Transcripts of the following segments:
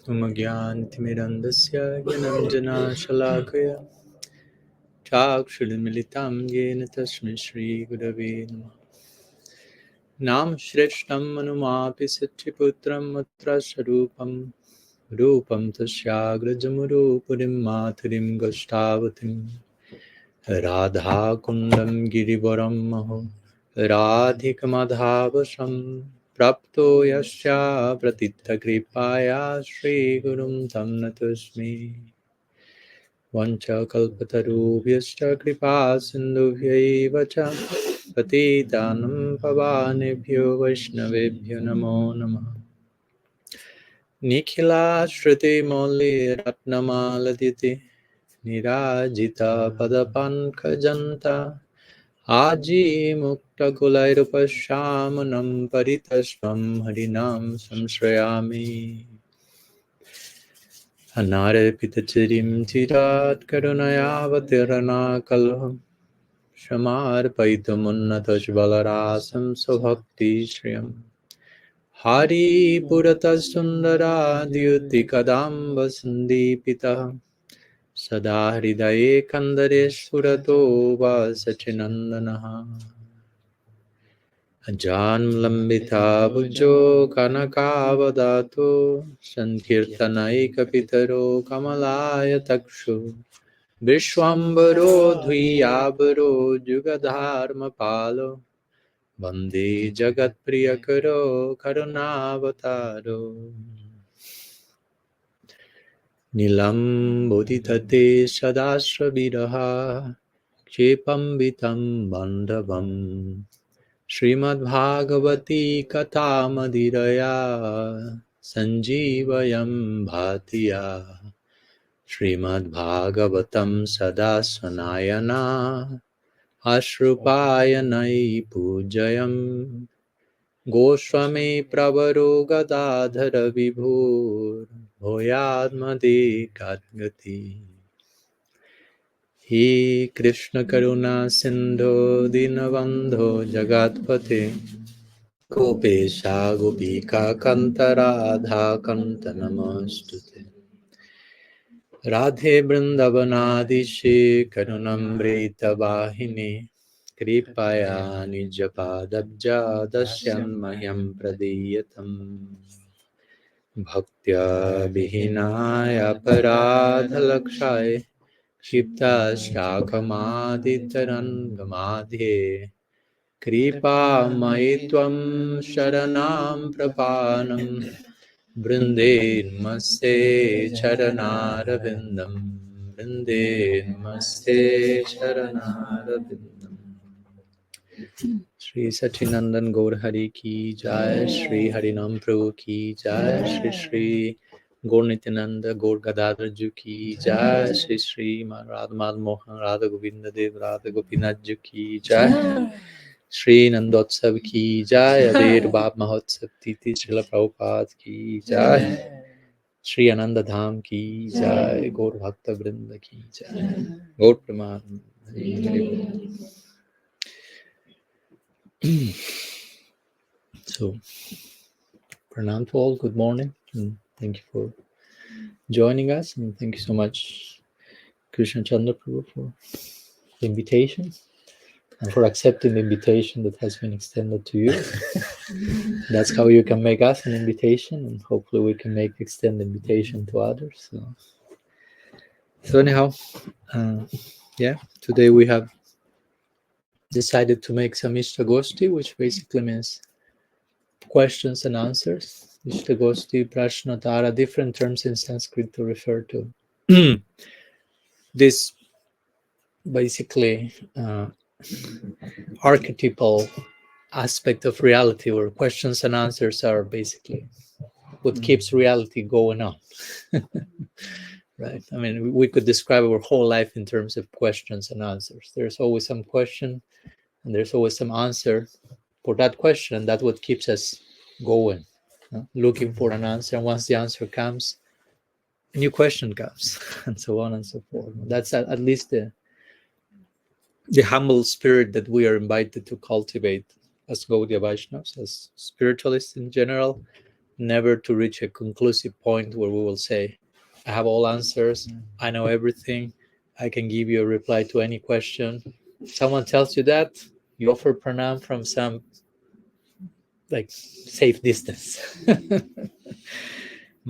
Umagyantimirandasya Gyananjana Shalakaya Chakshudamilitam Yena Tasmai Shri Gurave Namah. Nam Shrishtam Manumapi Satyaputram Matra Sarupam Rupam Tasyagrajamurupurim Mathurim Gastavatim Radha Kundam Girivaram Maho Radhikamadhavasam Prapto Yasya Pratitha Kripaya Shri Gurum Tam Natasmi Vancha Kalpatarubhyascha Kripa Sindhubhyaiva Cha Patitanam Pavanebhyo Vaishnavebhyo Namo Namah Nikhila Shruti Molli Ratnamaladiti Nirajita Padapankajanta Aji Mukta Kulairupashamanam Paritashvam Harinam Samshrayami Anarepitachirim Chirat Karunayavatirana Kalham Shamarpaitumunnataj Balarasam Subhakti Shriyam Hari Puratas Sundara Dyuti Kadamba Sandipita Sada Hridaye Kandare Surato Vasachinandanaha Ajan Lambita Bujjo Kanakavadato Sankirtanai Kapitaro Kamalaya Takshu Vishwambaro Dhviyabaro Jugadharma Palo Vande Jagat Priyakaro Karunavataro Nilam Bodhitate Sadasra Viraha Kshepam Vitam Bandavam Srimad Bhagavati Katha Madhiraya Sanjeevayam Bhatiya Srimad Bhagavatam Sadasanayana Ashrupayanai Pujayam Goswami Prabharo Gadadhara Vibhur Bhoyadmade Gadgati He Krishna Karuna Sindho Dinabandho Jagatpate Gopesha Gopika Kanta Kanta Namastute Radhe Vrindavanadishe Karunamrita Vahini Kripaya Nijapadabja Dasyan Mahyam Pradiyatam Bhaktya Vihinaya Paradhalakshaya Kshipta Shakamaditarangamadhe Kripa Maitvam Sharanam Prapanam Brinde Namaste Charanarabindam Brinde Namaste Charanarabindam Shri Sachinandan Gaur Hari Ki Jai Shri Harinam Prabhu Ki Jai Shri Shri Gaur Nityananda Gaur Gadadhar Ju Ki Jai Shri Shri Radha Madhav Mohan Radha Govinda Dev Radha Gopinath Ju Ki Jai Shri Nandotsav Ki Jai Adir Bab Mahotsav Titi Srila Prabhupada Ki Jai Shri Ananda Dham Ki Jai Gaur Bhakta Vrinda Ki Jai Gaur Praman So Pranam to all, good morning, and thank you for joining us, and thank you so much, Krishna Chandra Prabhu, for the invitation and for accepting the invitation that has been extended to you. That's how you can make us an invitation, and hopefully we can extend the invitation to others. So anyhow, today we have decided to make some Ishtagosti, which basically means questions and answers. Ishtagosti, Prashnotara, different terms in Sanskrit to refer to this basically archetypal aspect of reality, where questions and answers are basically what keeps reality going on. Right? I mean, we could describe our whole life in terms of questions and answers. There's always some question and there's always some answer for that question, and that's what keeps us going, looking for an answer. And once the answer comes, a new question comes, and so on and so forth. That's at least the humble spirit that we are invited to cultivate as Gaudiya Vaishnavas, as spiritualists in general, never to reach a conclusive point where we will say, I have all answers, I know everything, I can give you a reply to any question. Someone tells you that, you offer pranam from some like safe distance.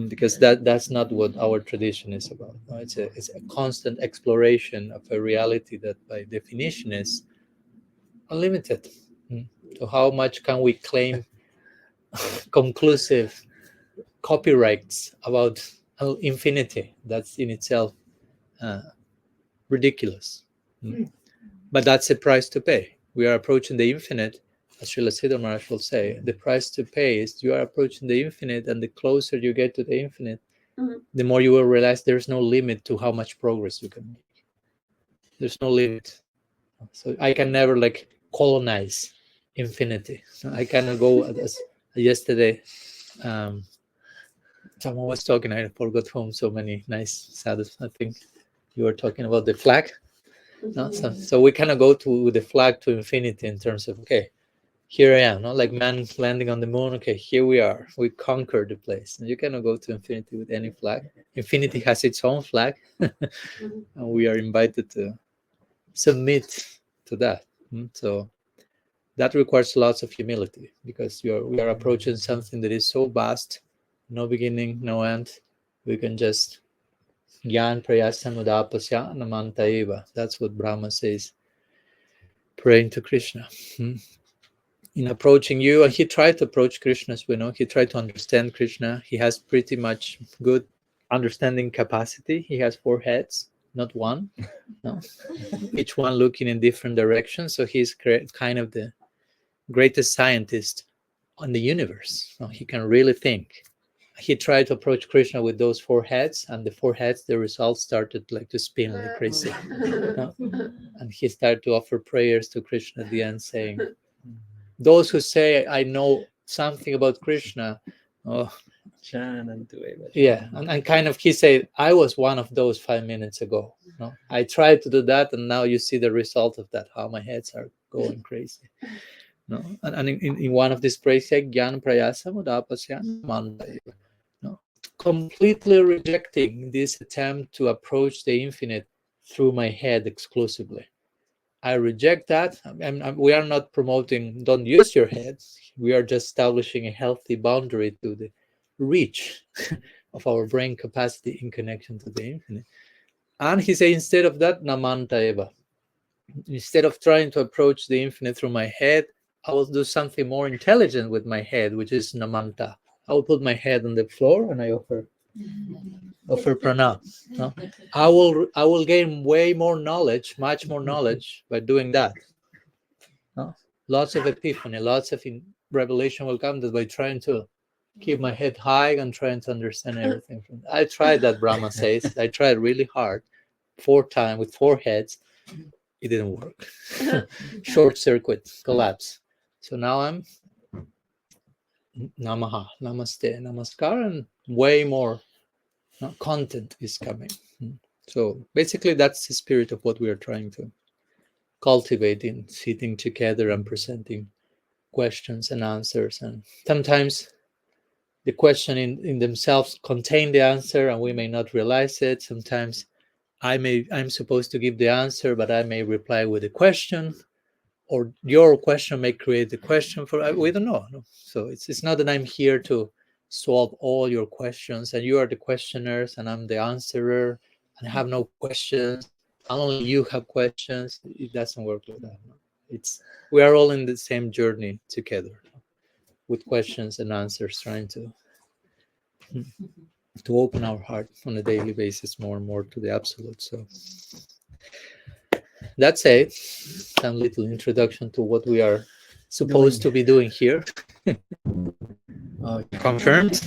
Because that's not what our tradition is about. No, it's a constant exploration of a reality that by definition is unlimited. So how much can we claim conclusive copyrights about infinity? That's in itself ridiculous. But that's the price to pay. We are approaching the infinite, as Srila Siddhar Maharaj will say. The price to pay is you are approaching the infinite, and the closer you get to the infinite, the more you will realize there's no limit to how much progress you can make. There's no limit. So I can never like colonize infinity. So I cannot go as yesterday. Someone was talking, I forgot whom, so many nice sadhus. I think you were talking about the flag. No? So we cannot go to the flag to infinity in terms of, okay, here I am, not like man landing on the moon. Okay, here we are. We conquered the place. And you cannot go to infinity with any flag. Infinity has its own flag, and we are invited to submit to that. So that requires lots of humility, because we are approaching something that is so vast, no beginning, no end. We can just Gyan prayasamudapasya namanta eva. That's what Brahma says, praying to Krishna. In approaching you, and he tried to approach Krishna, as we know, he tried to understand Krishna. He has pretty much good understanding capacity. He has 4 heads, not one. No, each one looking in different directions. So he's kind of the greatest scientist on the universe. No, he can really think. He tried to approach Krishna with those 4 heads, and the 4 heads, the results started like to spin like crazy. No? And he started to offer prayers to Krishna at the end, saying, those who say I know something about Krishna, oh, yeah, and kind of he said, I was one of those 5 minutes ago. No, I tried to do that, and now you see the result of that, how my heads are going crazy. No, and in one of these prayers, Gyan Prayasa Mudapasya Manda. No, completely rejecting this attempt to approach the infinite through my head exclusively. I reject that. We are not promoting don't use your head. We are just establishing a healthy boundary to the reach of our brain capacity in connection to the infinite. And he said, instead of that, namanta eva. Instead of trying to approach the infinite through my head, I will do something more intelligent with my head, which is namanta. I will put my head on the floor and I offer pranam. No? I will gain way more knowledge, much more knowledge by doing that. No? Lots of epiphany, lots of revelation will come that by trying to keep my head high and trying to understand everything. I tried that, Brahma says. I tried really hard, 4 times with 4 heads. It didn't work. Short circuit, collapse. So now I'm namaha, namaste, namaskar, and way more content is coming. So basically, that's the spirit of what we are trying to cultivate in sitting together and presenting questions and answers. And sometimes the question in themselves contain the answer, and we may not realize it. Sometimes I'm supposed to give the answer, but I may reply with a question, or your question may create the question for. We don't know. No? So it's not that I'm here to solve all your questions, and you are the questioners, and I'm the answerer, and I have no questions. Only you have questions. It doesn't work like that. No? We are all in the same journey together, with questions and answers, trying to open our heart on a daily basis more and more to the absolute. So that's it. Some little introduction to what we are supposed to be doing here. Confirmed.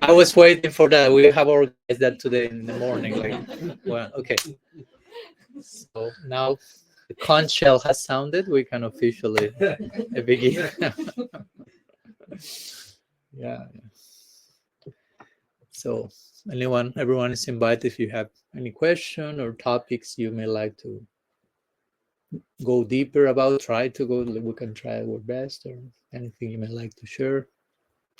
I was waiting for that. We have organized that today in the morning. Well, okay. So now the conch shell has sounded. We can officially begin. Yeah. So everyone is invited. If you have any question or topics you may like to go deeper about, we can try our best, or anything you may like to share.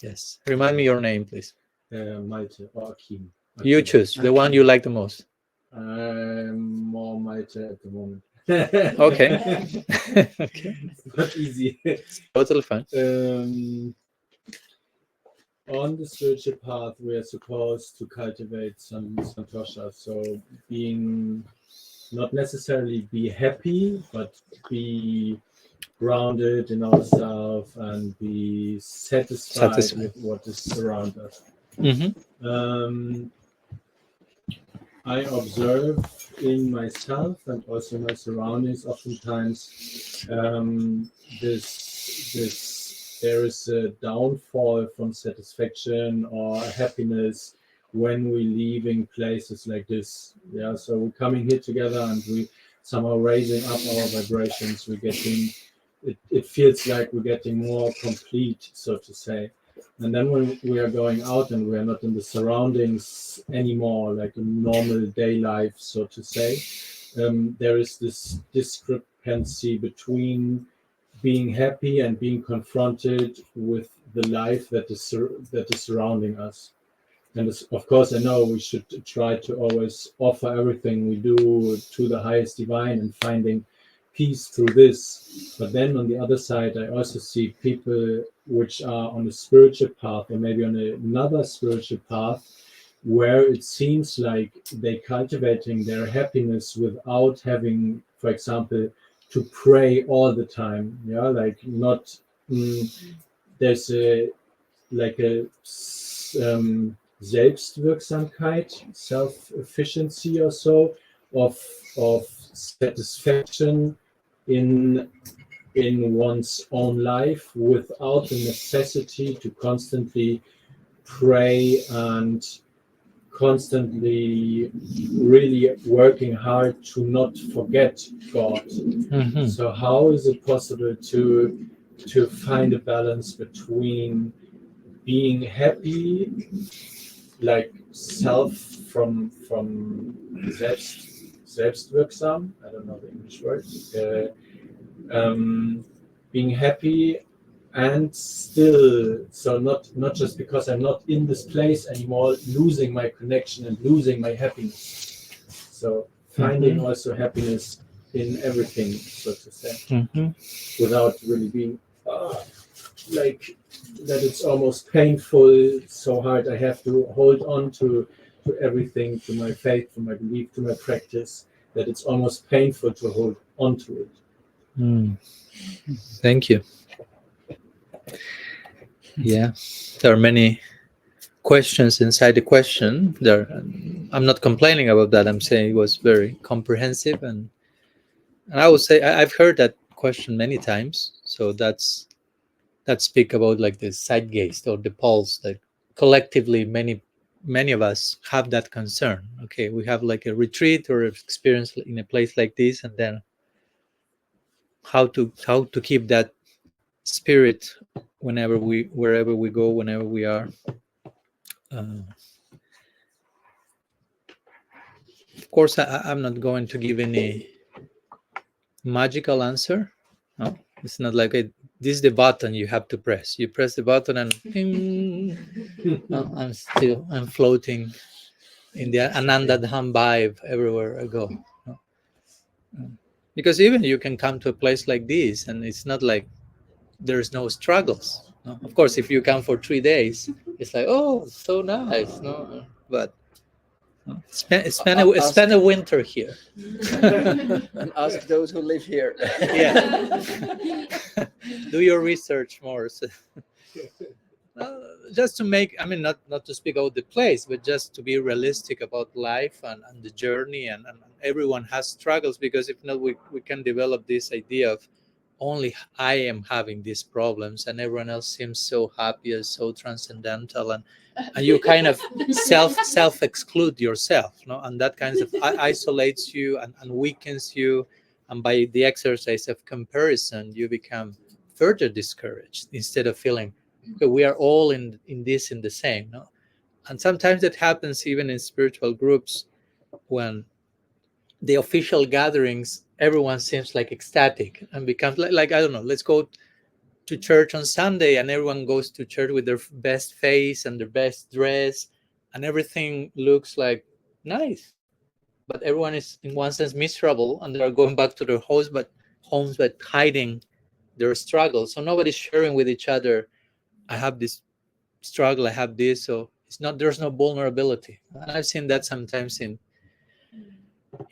Yes. Remind me your name, please. Malte or Akim. You choose the one you like the most. More Malte at the moment. Okay. Okay. It's not easy. Totally fine. On the spiritual path, we are supposed to cultivate some santosha. So being not necessarily be happy, but be grounded in ourselves and be satisfied with what is around us. Mm-hmm. I observe in myself and also in my surroundings oftentimes this there is a downfall from satisfaction or happiness when we leaving places like this. Yeah, so we're coming here together and we somehow raising up our vibrations. We're getting it feels like we're getting more complete, so to say. And then when we are going out and we are not in the surroundings anymore, like a normal day life, so to say, there is this discrepancy between being happy and being confronted with the life that is surrounding us. And of course, I know we should try to always offer everything we do to the highest divine and finding peace through this. But then on the other side, I also see people which are on a spiritual path or maybe on another spiritual path where it seems like they cultivating their happiness without having, for example, to pray all the time. Yeah, like not there's a like a Selbstwirksamkeit, self-efficiency or so of satisfaction in one's own life without the necessity to constantly pray and constantly really working hard to not forget God. Mm-hmm. So how is it possible to find a balance between being happy, like self from selbstwirksam, I don't know the English word, being happy and still, so not just because I'm not in this place anymore, losing my connection and losing my happiness. So finding also happiness in everything, so to say, without really being like that it's almost painful, so hard I have to hold on to everything, to my faith, to my belief, to my practice, that it's almost painful to hold on to it. Thank you. Yeah, there are many questions inside the question. I'm not complaining about that. I'm saying it was very comprehensive, and I would say I've heard that question many times. So that speak about like the zeitgeist or the pulse that collectively many of us have that concern. Okay, we have like a retreat or experience in a place like this, and then how to keep that spirit wherever we go, whenever we are. Of course, I'm not going to give any magical answer. No, it's not like this is the button you have to press. You press the button and ping, I'm floating in the Ananda Dham vibe everywhere I go. No? Because even you can come to a place like this and it's not like there's no struggles. No? Of course, if you come for 3 days, it's like, oh, so nice. No, but spend a winter here and ask those who live here. Yeah. Do your research more. So, just to make, I mean, not to speak about the place, but just to be realistic about life and the journey, and everyone has struggles, because if not, we can develop this idea of only I am having these problems and everyone else seems so happy and so transcendental, and you kind of self exclude yourself, no? And that kind of isolates you and weakens you, and by the exercise of comparison you become further discouraged instead of feeling, okay, we are all in this, in the same, no? And sometimes it happens even in spiritual groups, when the official gatherings everyone seems like ecstatic and becomes like I don't know, let's go to church on Sunday, and everyone goes to church with their best face and their best dress, and everything looks like nice, but everyone is in one sense miserable, and they are going back to their homes but hiding their struggles. So nobody's sharing with each other, I have this struggle, I have this. So there's no vulnerability. And I've seen that sometimes in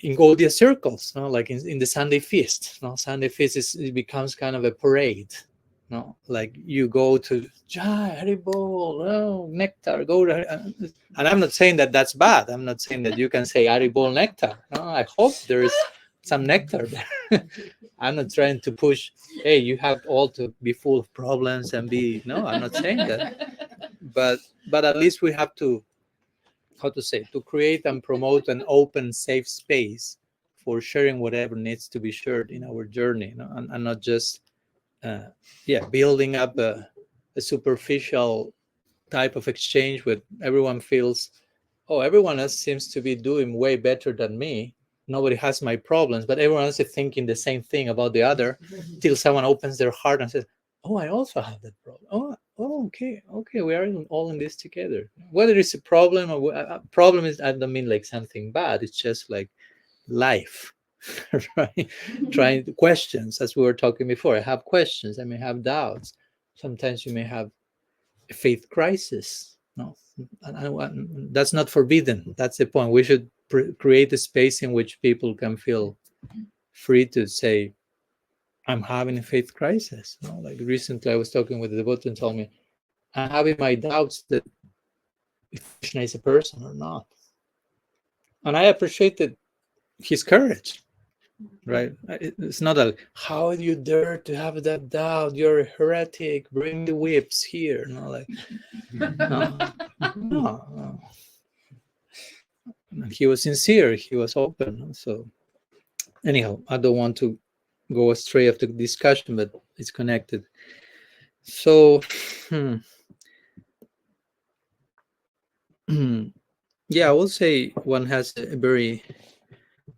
Gaudiya circles, like in the Sunday feast. Sunday feast it becomes kind of a parade. Like you go to Jai Haribol, nectar, go to, and I'm not saying that that's bad. I'm not saying that you can say Haribol nectar. I hope there is some nectar there. I'm not trying to push, hey, you have all to be full of problems and be, no, I'm not saying that. But at least we have to, to create and promote an open, safe space for sharing whatever needs to be shared in our journey, and not just building up a superficial type of exchange where everyone feels, oh, everyone else seems to be doing way better than me. Nobody has my problems, but everyone else is thinking the same thing about the other, till someone opens their heart and says, oh, I also have that problem. Oh, okay, we are all in this together. Whether it's a problem or a problem is, I don't mean like something bad. It's just like life, right? Trying questions, as we were talking before. I have questions. I may have doubts. Sometimes you may have a faith crisis. No, and that's not forbidden. That's the point. We should create a space in which people can feel free to say, I'm having a faith crisis. Like recently I was talking with a devotee and told me, I'm having my doubts that if Krishna is a person or not. And I appreciated his courage, right? It's not like, how do you dare to have that doubt? You're a heretic. Bring the whips here. Like, no. He was sincere. He was open. So anyhow, I don't want to go astray of the discussion, but it's connected. So, yeah, I will say one has a very,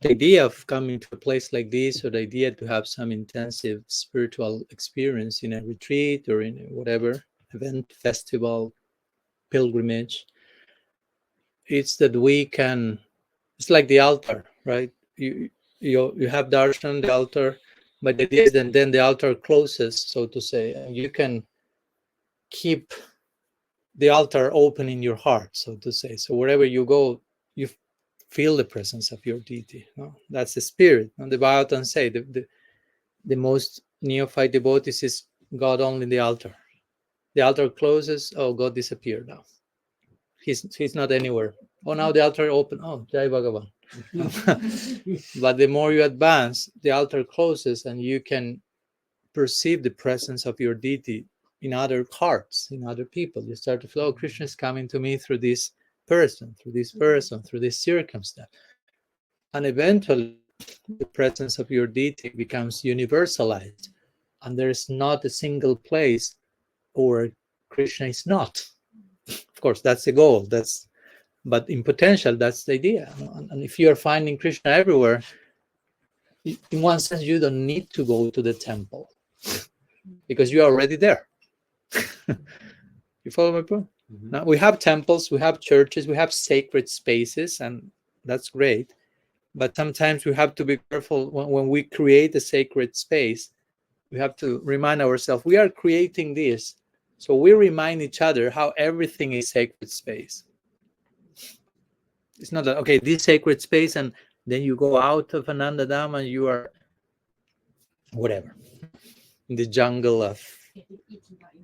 the idea of coming to a place like this, or the idea to have some intensive spiritual experience in a retreat or in whatever event, festival, pilgrimage, it's that we can, it's like the altar, right? You have darshan, the altar, but the idea is that then the altar closes, so to say, and you can keep the altar open in your heart, so to say. So wherever you go, you feel the presence of your deity. That's the spirit. And the Bhagavatam say the most neophyte devotees is God only in the altar. The altar closes, oh, God disappeared now. He's not anywhere. Oh, now the altar open. Oh, Jai Bhagavan. But the more you advance, the altar closes, and you can perceive the presence of your deity in other hearts, in other people. You start to feel, oh, Krishna is coming to me through this person, through this circumstance. And eventually, the presence of your deity becomes universalized, and there is not a single place where Krishna is not. Of course, that's the goal. But in potential, that's the idea. And if you are finding Krishna everywhere, in one sense, you don't need to go to the temple because you are already there. You follow my point? Mm-hmm. Now, we have temples, we have churches, we have sacred spaces, and that's great. But sometimes we have to be careful when we create a sacred space. We have to remind ourselves we are creating this, so we remind each other how everything is sacred space. It's not that, okay, this sacred space, and then you go out of Ananda Dham and you are whatever in the jungle of,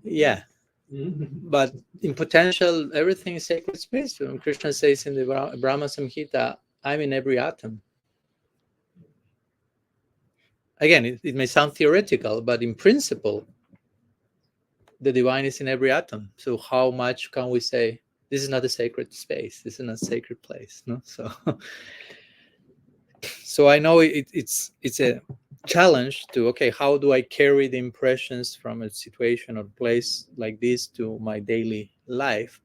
yeah. But in potential, everything is sacred space. When Krishna says in the Brahma Samhita, I'm in every atom. Again, it may sound theoretical, but in principle, the divine is in every atom. So how much can we say, this is not a sacred space, this is not a sacred place? No, so I know it's a challenge to, okay, how do I carry the impressions from a situation or place like this to my daily life?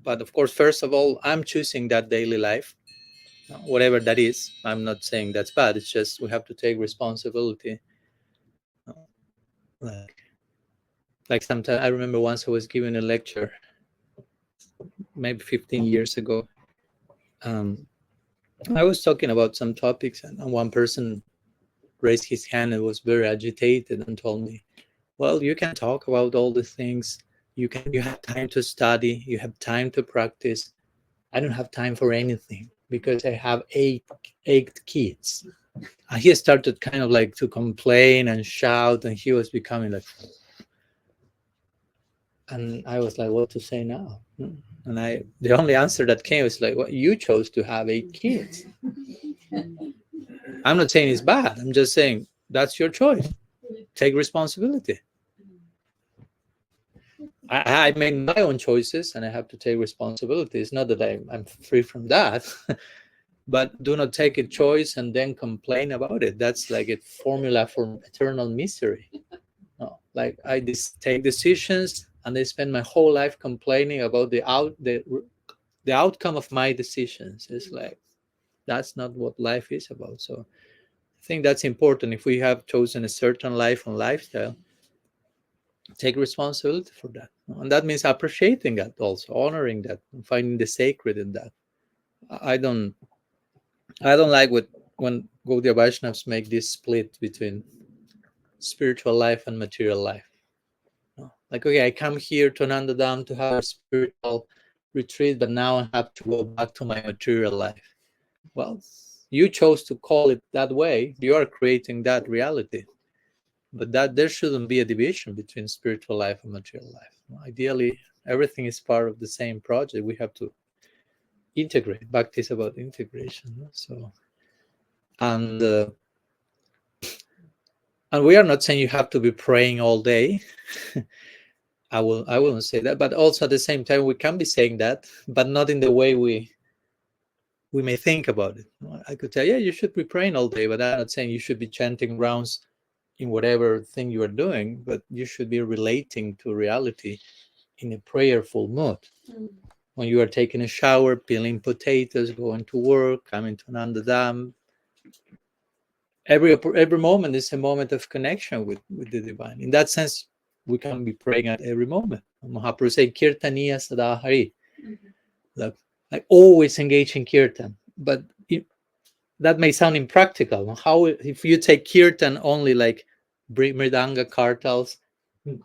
But of course, first of all, I'm choosing that daily life, whatever that is. I'm not saying that's bad. It's just we have to take responsibility. Like Like sometimes I remember once I was giving a lecture, maybe 15 years ago. I was talking about some topics, and one person raised his hand and was very agitated and told me, "Well, you can talk about all the things. You have time to study. You have time to practice. I don't have time for anything because I have eight kids." And he started kind of like to complain and shout, and he was becoming like, and I was like, what to say now? And the only answer that came was like, well, you chose to have 8 kids. I'm not saying it's bad. I'm just saying that's your choice. Take responsibility. I make my own choices and I have to take responsibility. It's not that I'm free from that, but do not take a choice and then complain about it. That's like a formula for eternal misery. No, like I take decisions and I spend my whole life complaining about the outcome of my decisions. It's like that's not what life is about. So I think that's important. If we have chosen a certain life and lifestyle, take responsibility for that, and that means appreciating that, also honoring that, and finding the sacred in that. I don't like when Gaudiya Vaishnavas make this split between spiritual life and material life. No. Like, okay, I come here to Anandadam to have a spiritual retreat, but now I have to go back to my material life. Well, you chose to call it that way. You are creating that reality. But that there shouldn't be a division between spiritual life and material life. Ideally, everything is part of the same project. We have to integrate. Bhakti is about integration. So, and we are not saying you have to be praying all day. I wouldn't say that, but also at the same time we can be saying that, but not in the way we may think about it. I could tell, yeah, you should be praying all day, but I'm not saying you should be chanting rounds in whatever thing you are doing, but you should be relating to reality in a prayerful mood. When you are taking a shower, peeling potatoes, going to work, coming to Nandadam, every moment is a moment of connection with the divine. In that sense, we can be praying at every moment. Mahaprabhu said, Kirtaniya sada hari. Like, I always engage in kirtan, but that may sound impractical. How if you take kirtan only, like mridanga kartals,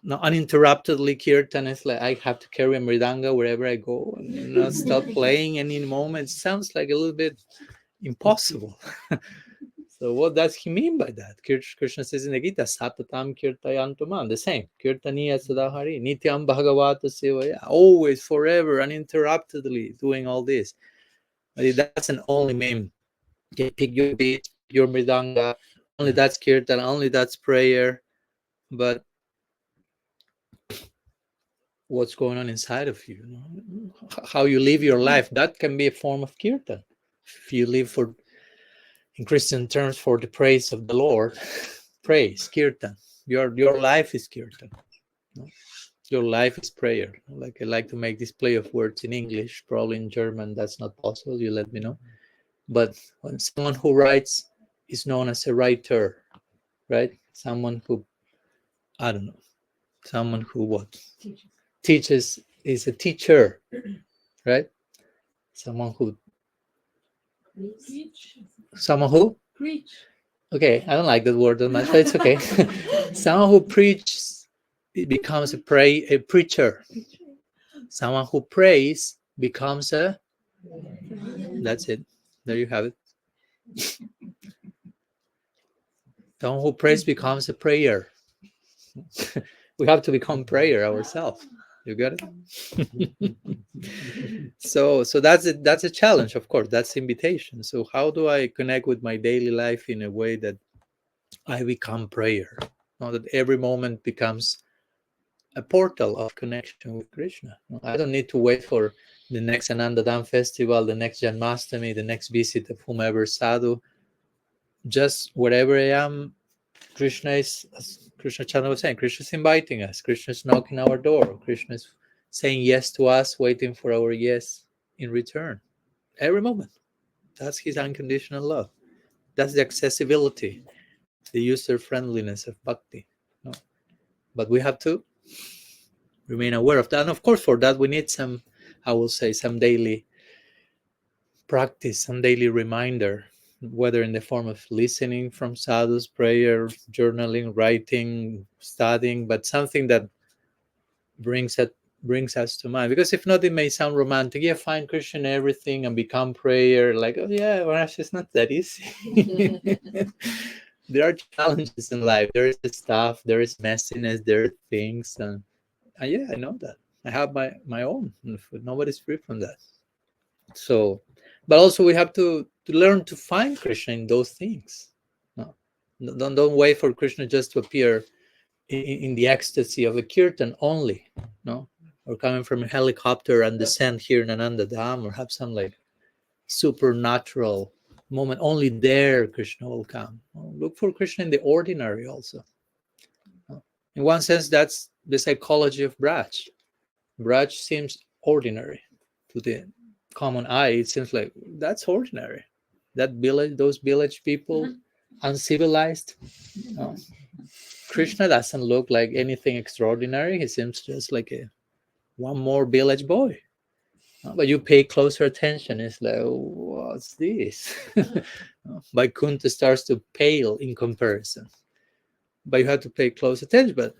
no, uninterruptedly kirtan is like I have to carry a mridanga wherever I go and not stop playing any moment. It sounds like a little bit impossible. So what does he mean by that? Krishna says in the Gita, Satatam kirtayantuman, the same. Kirtaniya sadahari, nityam bhagavata sevaya, always, forever, uninterruptedly doing all this. But it doesn't only mean pick your beat, your mridanga, only that's kirtan, only that's prayer, but what's going on inside of you, how you live your life, that can be a form of kirtan. If you live in Christian terms for the praise of the Lord, praise, kirtan. Your life is kirtan. Your life is prayer. Like I like to make this play of words in English, probably in German that's not possible, you let me know. But when someone who writes is known as a writer, right? Someone who, I don't know, someone who what? Teaches is a teacher, right? Someone who Preach. Okay, I don't like that word that much, but it's okay. Someone who preaches, it becomes a preacher. Someone who prays becomes that's it. There you have it. Someone who prays becomes a prayer. We have to become prayer ourselves. You got it? So that's a challenge, of course. That's invitation. So how do I connect with my daily life in a way that I become prayer? Now that every moment becomes a portal of connection with Krishna. I don't need to wait for the next Anandadam festival, the next Janmashtami, the next visit of whomever sadhu. Just wherever I am, Krishna is, as Krishna Chandra was saying, Krishna is inviting us. Krishna is knocking our door. Krishna is saying yes to us, waiting for our yes in return. Every moment. That's his unconditional love. That's the accessibility, the user friendliness of bhakti. But we have to remain aware of that. And of course, for that, we need some, I will say, some daily practice, some daily reminder, whether in the form of listening from sadhus, prayer, journaling, writing, studying, but something that brings us to mind. Because if not, it may sound romantic. Yeah, find Krishna in everything and become prayer. Like, oh yeah, well, it's not that easy. There are challenges in life. There is stuff. There is messiness. There are things, and yeah, I know that. I have my own. Nobody's free from that. So, but also we have to learn to find Krishna in those things. No, don't wait for Krishna just to appear in the ecstasy of a kirtan only. No, or coming from a helicopter and descend here in Ananda Dham, or have some like supernatural moment. Only there Krishna will come. Look for Krishna in the ordinary also. In one sense, that's the psychology of Braj. Braj seems ordinary to the common eye. It seems like that's ordinary. That village, those village people, uncivilized. Krishna doesn't look like anything extraordinary. He seems just like one more village boy. But you pay closer attention, it's like, what's this? Vaikuntha starts to pale in comparison. But you have to pay close attention.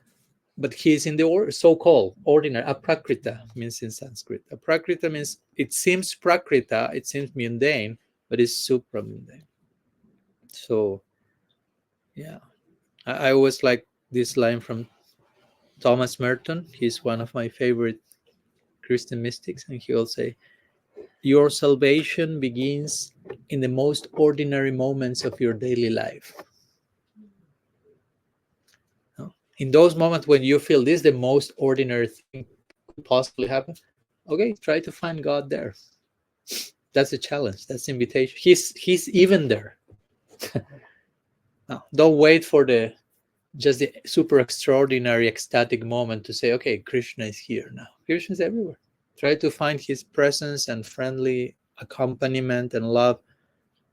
But he's in the so-called ordinary. Aprakrita means in Sanskrit. Aprakrita means it seems prakrita, it seems mundane, but it's supramundane. So, yeah. I always like this line from Thomas Merton. He's one of my favorite Christian mystics, and he will say, your salvation begins in the most ordinary moments of your daily life. In those moments when you feel this is the most ordinary thing could possibly happen, okay, try to find God there. That's a challenge. That's the invitation. He's even there. No, don't wait for just the super extraordinary ecstatic moment to say, okay, Krishna is here now. Krishna is everywhere. Try to find his presence and friendly accompaniment and love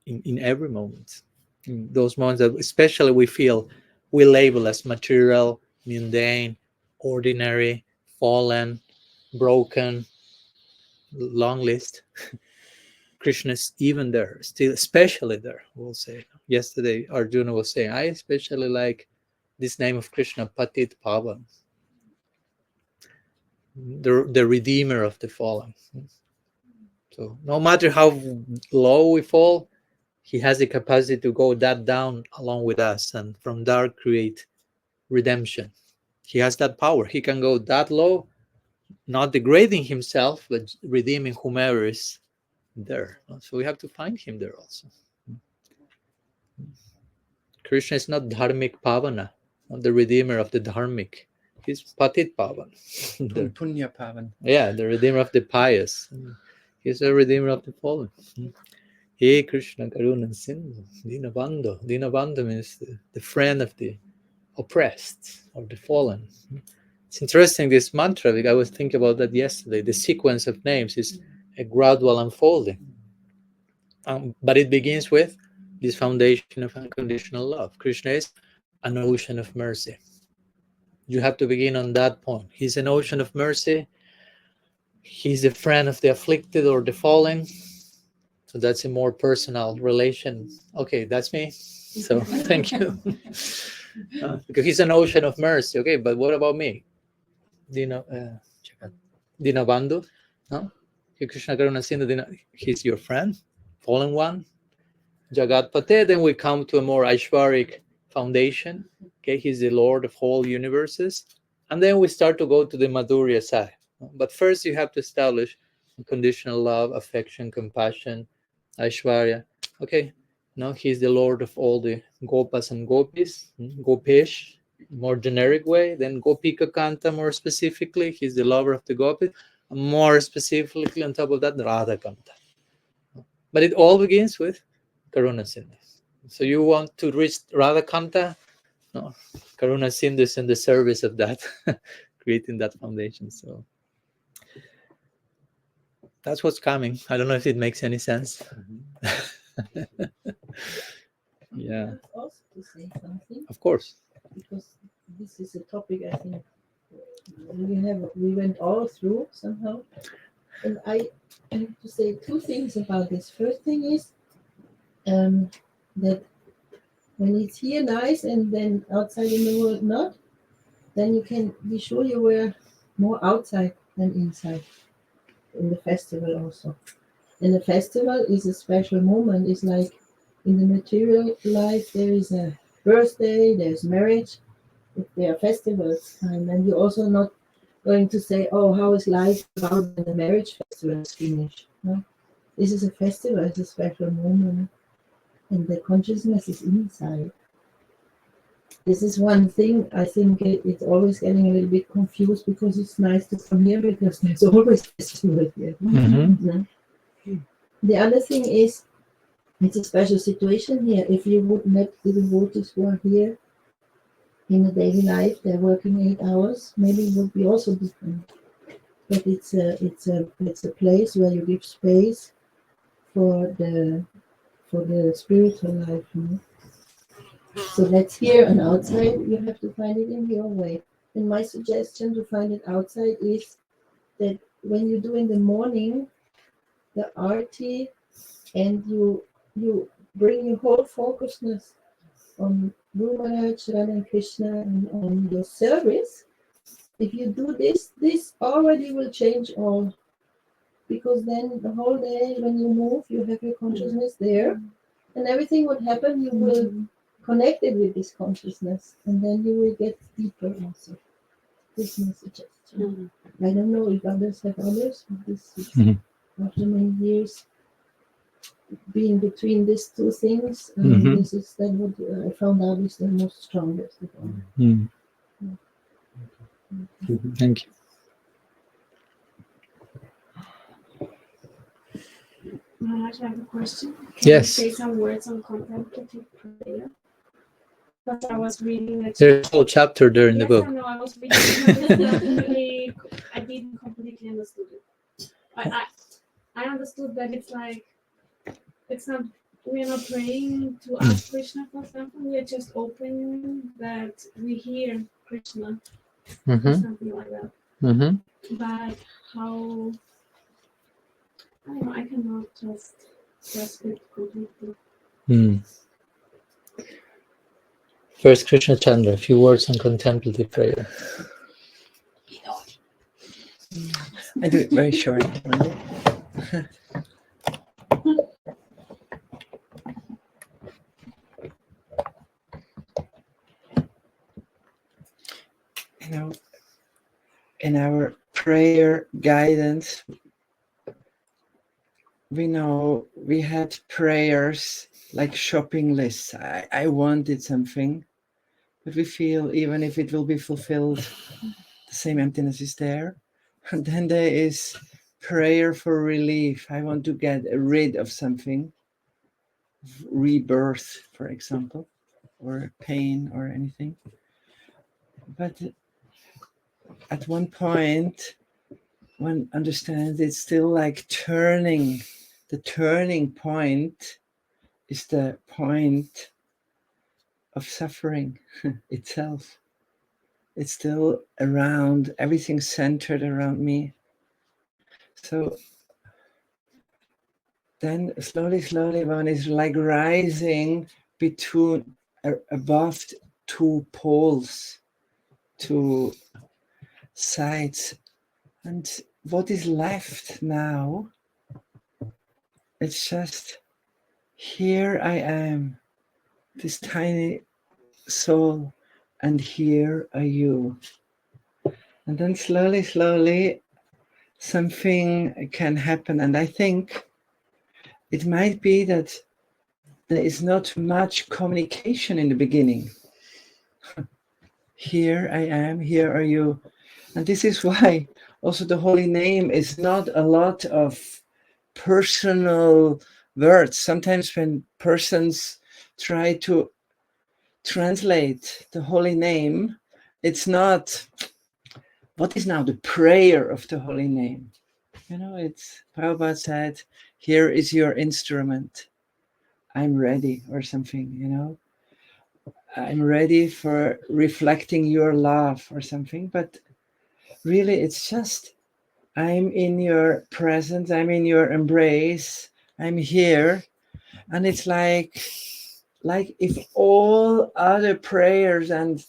in every moment. In those moments that especially we label as material, mundane, ordinary, fallen, broken, long list. Krishna is even there, still especially there, we'll say. Yesterday, Arjuna was saying, I especially like this name of Krishna, Patit Pavan, the redeemer of the fallen. So no matter how low we fall, he has the capacity to go that down along with us, and from there create redemption. He has that power. He can go that low, not degrading himself, but redeeming whomever is there. So we have to find him there also. Krishna is not dharmic pavana, not the redeemer of the dharmic. He's patit pavan. Punya pavan. Yeah, the redeemer of the pious. He's the redeemer of the fallen. Hey Krishna Karuna Sindhu, Dinabandhu. Dinabandhu means the friend of the oppressed, of the fallen. It's interesting, this mantra, I was thinking about that yesterday. The sequence of names is a gradual unfolding. But it begins with this foundation of unconditional love. Krishna is an ocean of mercy. You have to begin on that point. He's an ocean of mercy. He's a friend of the afflicted or the fallen. So that's a more personal relation. Okay, that's me. So thank you. Because he's an ocean of mercy. Okay, but what about me? Dinabandhu? No? Krishna Karuna Sindhu, he's your friend, fallen one. Jagatpate, then we come to a more Aishvaric foundation. Okay, he's the Lord of all universes. And then we start to go to the Madhurya side. But first you have to establish unconditional love, affection, compassion, Aishwarya. Okay, now he's the Lord of all the Gopas and Gopis, Gopesh, more generic way. Then Gopika Kanta, more specifically, he's the lover of the Gopis. More specifically, on top of that, Radha Kanta. But it all begins with Karuna Sindhu. So you want to reach Radha Kanta? No, Karuna Sindhu is in the service of that, creating that foundation. So that's what's coming. I don't know if it makes any sense. Yeah. Also to say something, Of course. because this is a topic I think we went all through somehow. And I have to say two things about this. First thing is that when it's here nice and then outside in the world not, then you can be sure you were more outside than inside in the festival also. And the festival is a special moment. It's like in the material life, there is a birthday, there's marriage, there are festivals, and you're also not going to say, "Oh, how is life about when the marriage festival is finished?" No, this is a festival. It's a special moment, and the consciousness is inside. This is one thing. I think it's always getting a little bit confused because it's nice to come here because there's always festival here. Mm-hmm. No? The other thing is, it's a special situation here. If you would let the devotees who are here in the daily life, they're working 8 hours, maybe it would be also different. But it's a place where you give space for the spiritual life. You know? So that's here and outside. You have to find it in your way. And my suggestion to find it outside is that when you do in the morning the arti and you bring your whole focusness on Guru Maharaj, Radha and Krishna, and on your service. If you do this already will change all. Because then the whole day when you move, you have your consciousness there, and everything would happen, you will connect it with this consciousness, and then you will get deeper also. This is my suggestion. I don't know if others have others, but this is after many years being between these two things, this is that what I found out is the most strongest of all. Thank you. Maharaj, I have a question. Can Yes. you say some words on contemplative prayer? Because I was reading a There's a whole chapter there in the book. I know, I was reading it, but I didn't completely understood it. I understood that it's like, it's not, we're not praying to ask Krishna for something, we're just open that we hear Krishna or something like that. But how, I don't know, I cannot just grasp it completely. First, Krishna Chandra, a few words on contemplative prayer. I do it very short. You know, in our prayer guidance, we know we had prayers like shopping lists. I wanted something, but we feel even if it will be fulfilled, the same emptiness is there. And then there is prayer for relief. I want to get rid of something, rebirth, for example, or pain or anything. But at one point, one understands it's still like turning. The turning point is the point of suffering itself. It's still around, everything centered around me. So then slowly one is like rising between above two poles, two sides. And what is left now, it's just, here I am, this tiny soul, and here are you. And then slowly something can happen. And I think it might be that there is not much communication in the beginning. Here I am, here are you. And this is why also the holy name is not a lot of personal words. Sometimes when persons try to translate the holy name, it's not, what is now the prayer of the holy name? You know, it's, Prabhupada said, here is your instrument. I'm ready, or something, you know. I'm ready for reflecting your love or something. But really, it's just, I'm in your presence, I'm in your embrace, I'm here. And it's like if all other prayers and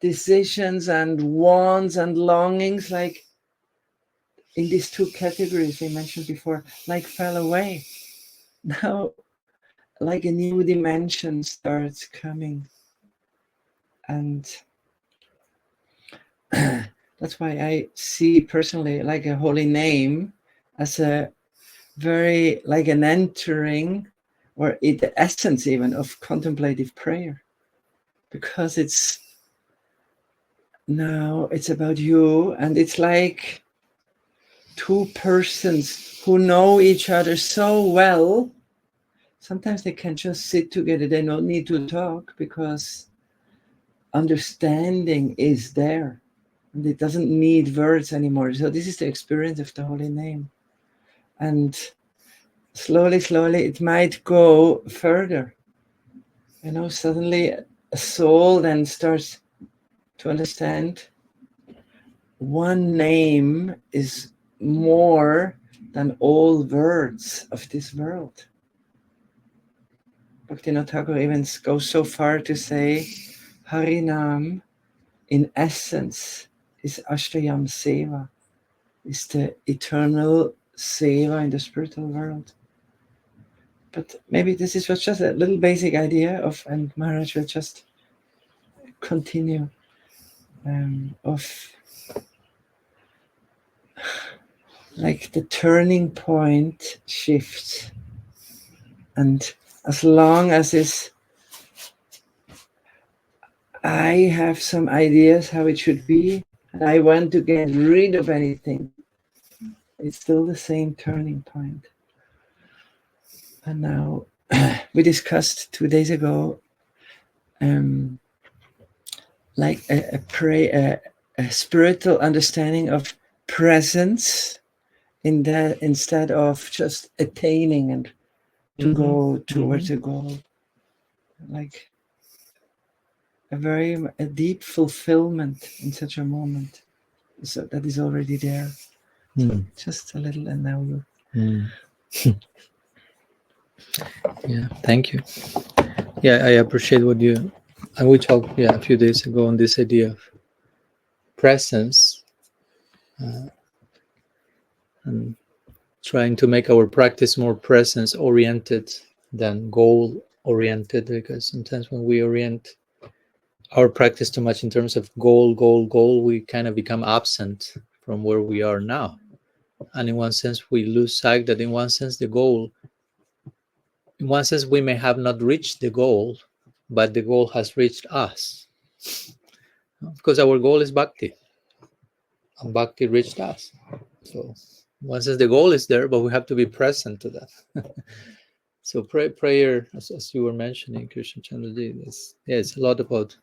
decisions and wants and longings, like in these two categories I mentioned before, like fell away. Now, like a new dimension starts coming. And that's why I see personally like a holy name as a very, like an entering, or the essence even of contemplative prayer, because it's now it's about you, and it's like two persons who know each other so well. Sometimes they can just sit together, they don't need to talk, because understanding is there and it doesn't need words anymore. So this is the experience of the holy name. And slowly it might go further. Suddenly a soul then starts to understand one name is more than all words of this world. Bhaktivinoda Thakur even goes so far to say Harinam in essence is Ashtayam Seva, is the eternal seva in the spiritual world. But maybe this is just a little basic idea of, and Maharaj will just continue, of like the turning point shifts. And as long as I have some ideas how it should be, and I want to get rid of anything, it's still the same turning point. And now we discussed 2 days ago, like a spiritual understanding of presence in that, instead of just attaining and to go towards a goal, like a deep fulfillment in such a moment. So that is already there. So just a little, and now you. Yeah, thank you. Yeah, I appreciate what you, and we talked a few days ago on this idea of presence, and trying to make our practice more presence oriented than goal oriented, because sometimes when we orient our practice too much in terms of goal, we kind of become absent from where we are now. And in one sense, we lose sight that in one sense, the goal, in one sense, we may have not reached the goal, but the goal has reached us. Because our goal is bhakti. And bhakti reached us. So in one sense, the goal is there, but we have to be present to that. So prayer, as you were mentioning, Krishna Chandraji, it's a lot about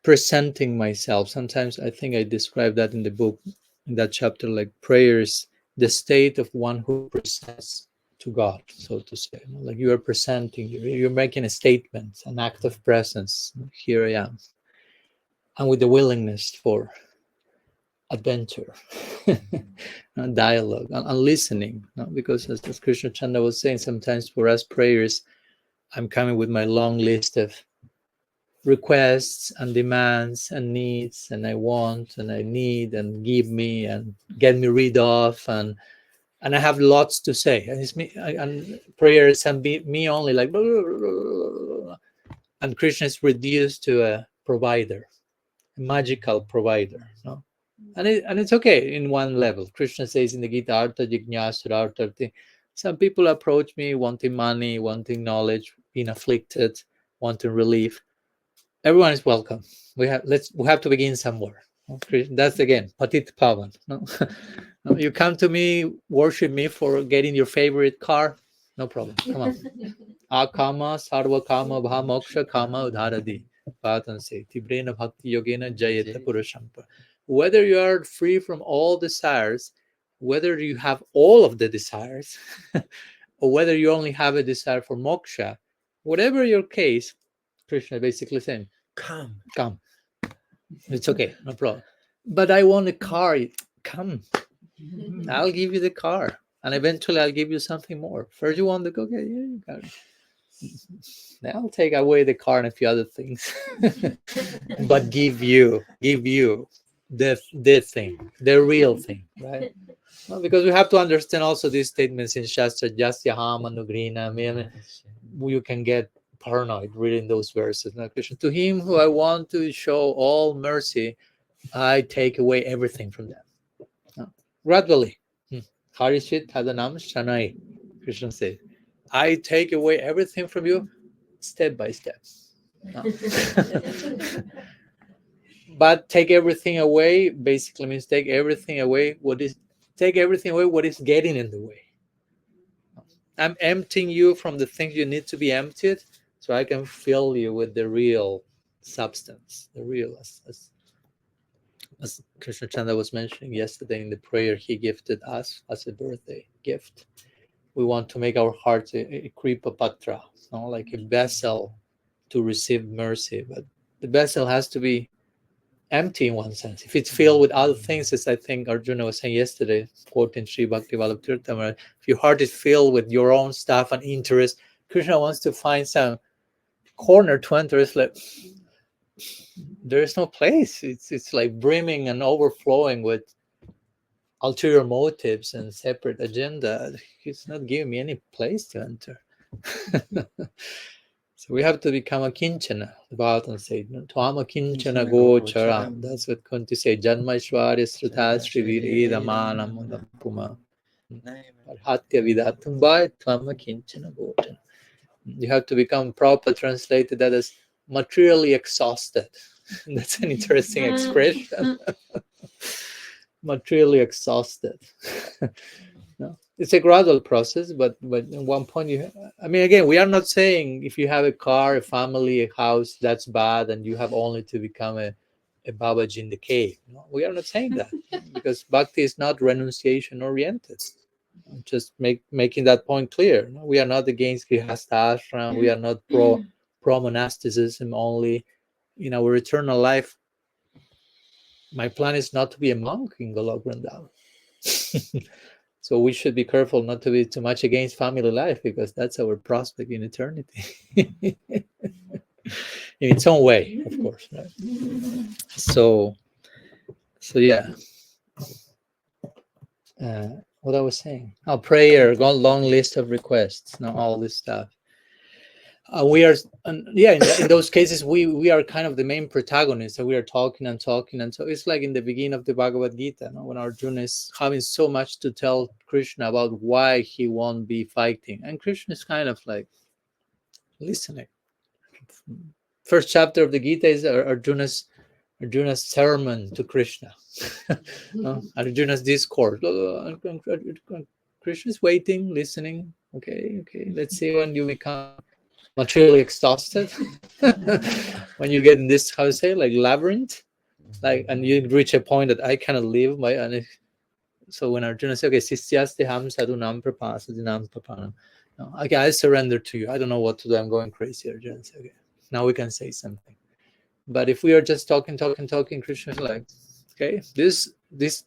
presenting myself. Sometimes I think I described that in the book, in that chapter, like prayer is the state of one who presents to God, so to say. Like you are presenting, you're making a statement, an act of presence. Here I am. And with the willingness for adventure, and dialogue, and listening. Because as Krishna Chanda was saying, sometimes for us prayers, I'm coming with my long list of requests and demands and needs, and I want and I need, and give me and get me rid of, and I have lots to say, and it's me, and prayers and me only, like blah, blah, blah, blah, blah. And Krishna is reduced to a provider, a magical provider, no? And it's okay in one level. Krishna says in the Gita, Artha Jignasura Artha. Some people approach me wanting money, wanting knowledge, being afflicted, wanting relief. Everyone is welcome. We have to begin somewhere. That's again Patit Pavan. No? You come to me, worship me for getting your favorite car, no problem. Come on. Akama sarva kama bha moksha kama udharadi. Patan say Tibrena bhakti yogena jayata purushampa. Whether you are free from all desires, whether you have all of the desires, or whether you only have a desire for moksha, whatever your case, Krishna basically saying, come. It's okay, no problem. But I want a car. Come, I'll give you the car, and eventually I'll give you something more. First, you want the okay, yeah, you got it. Then I'll take away the car and a few other things, but give you the thing, the real thing, right? Well, because we have to understand also these statements in Shastra, Jasya Manugrina. I mean, you can get paranoid reading those verses. Now, Krishna, to him who I want to show all mercy, I take away everything from them. Gradually. Harishit Hadanam Shanai. Krishna said, I take away everything from you step by step. But take everything away basically means take everything away what is getting in the way. I'm emptying you from the things you need to be emptied so I can fill you with the real substance, the real, as Krishna Chanda was mentioning yesterday in the prayer he gifted us as a birthday gift. We want to make our hearts a kripa patra, like a vessel to receive mercy. But the vessel has to be empty in one sense. If it's filled with other things, as I think Arjuna was saying yesterday, quoting Sri Bhakti Vallabh Tirtha Maharaj, if your heart is filled with your own stuff and interest, Krishna wants to find some corner to enter. It's like there is no place. It's like brimming and overflowing with ulterior motives and separate agenda. He's not giving me any place to enter. So we have to become a kinchana. The Bhagavatam said, Tvama kinchana gochara. That's what Kunti said. Janmaishwarya srita sriviri ramanam puma. Hatya vidatum by Tvama kinchana gochara. You have to become proper translated that as materially exhausted. That's an interesting expression. Materially exhausted. No, it's a gradual process, but at one point again, we are not saying if you have a car, a family, a house, that's bad and you have only to become a Babaji in the cave. No, we are not saying that because bhakti is not renunciation oriented. Just making that point clear. No, we are not against grihastha ashram. We are not pro monasticism only. In our eternal life, my plan is not to be a monk in Golok Vrindavan. So we should be careful not to be too much against family life because that's our prospect in eternity. In its own way, of course. Right? So yeah. What I was saying. Prayer, long list of requests, all this stuff. We are, in those cases, we are kind of the main protagonists. So we are talking and talking, and so it's like in the beginning of the Bhagavad Gita, when Arjuna is having so much to tell Krishna about why he won't be fighting, and Krishna is kind of like listening. First chapter of the Gita is Arjuna's sermon to Krishna, Arjuna's discourse. Krishna is waiting, listening. Okay, let's see when you become materially exhausted, when you get in this, how to say, like labyrinth, and you reach a point that I cannot live by. And so when Arjuna says, okay, sisyaste ham sadhunam prapasadinam papanam, okay, I surrender to you. I don't know what to do. I'm going crazy. Arjuna says, okay, now we can say something. But if we are just talking, Krishna is like, okay,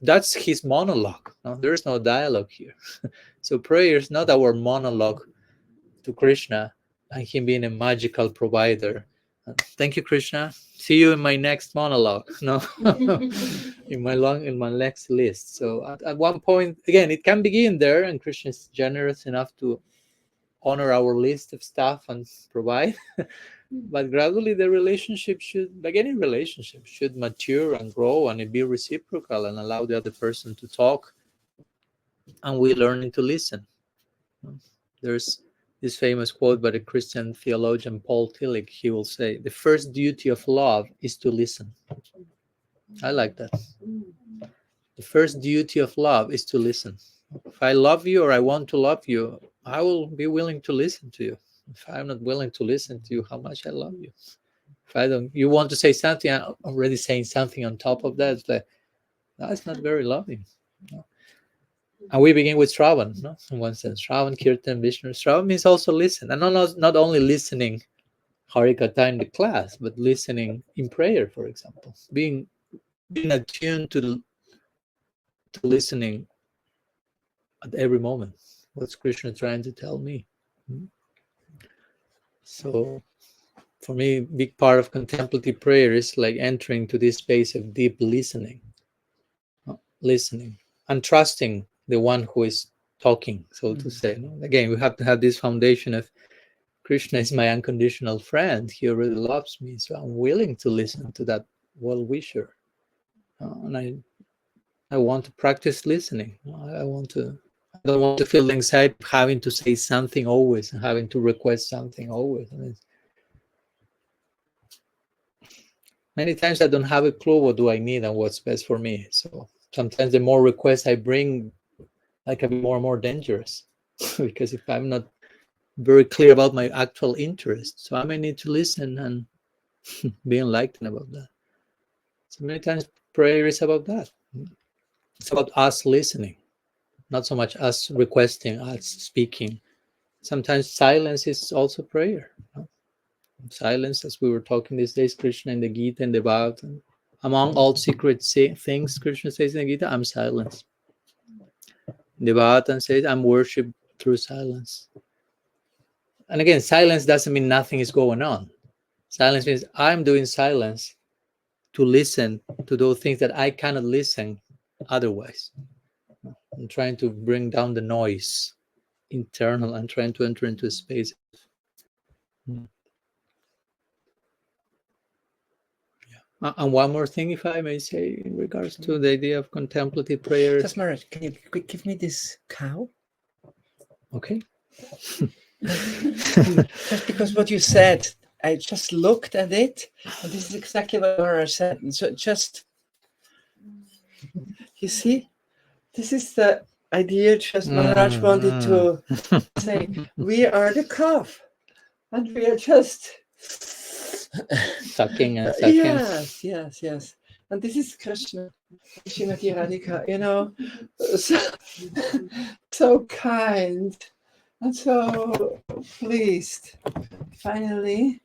that's his monologue. No, there is no dialogue here. So prayer is not our monologue to Krishna and him being a magical provider. Thank you, Krishna. See you in my next monologue. No, in my next list. So at one point, again, it can begin there, and Krishna is generous enough to honor our list of stuff and provide. But gradually, the relationship should, like any relationship, should mature and grow, and it be reciprocal and allow the other person to talk, and we learning to listen. There's this famous quote by the Christian theologian Paul Tillich. He will say, the first duty of love is to listen. I like that. The first duty of love is to listen. If I love you or I want to love you, I will be willing to listen to you. If I'm not willing to listen to you, how much I love you. If I don't, you want to say something, I'm already saying something on top of that. It's like, that's not very loving. No? And we begin with Shravan, no? In one sense. Shravan, Kirtan, Vishnu. Shravan means also listen. And not only listening Harikatha in the class, but listening in prayer, for example. Being being attuned to listening at every moment. What's Krishna trying to tell me? So for me, big part of contemplative prayer is like entering to this space of deep listening, and trusting the one who is talking, so to say. Again, we have to have this foundation of Krishna is my unconditional friend. He already loves me, so I'm willing to listen to that well-wisher. And I want to practice listening. I don't want to feel the anxiety of having to say something always and having to request something always. I mean, many times I don't have a clue what do I need and what's best for me. So sometimes the more requests I bring, I can be more and more dangerous because if I'm not very clear about my actual interest, so I may need to listen and be enlightened about that. So many times prayer is about that. It's about us listening, not so much us requesting, us speaking. Sometimes silence is also prayer. Silence, as we were talking these days, Krishna in the Gita and the Bhagavatam, among all secret things, Krishna says in the Gita, I'm silence. The Bhagavatam says, I'm worshipped through silence. And again, silence doesn't mean nothing is going on. Silence means I'm doing silence to listen to those things that I cannot listen otherwise. I'm trying to bring down the noise, internal, and trying to enter into a space. And one more thing, if I may say, in regards to the idea of contemplative prayer. Just Maharaj, can you give me this cow? Okay. Just because what you said, I just looked at it, and this is exactly what Maharaj said. And so just, you see, this is the idea just Maharaj wanted to say. We are the calf, and we are just sucking and sucking. Yes. And this is Krishna, Srimati Radhika, so kind and so pleased. Finally,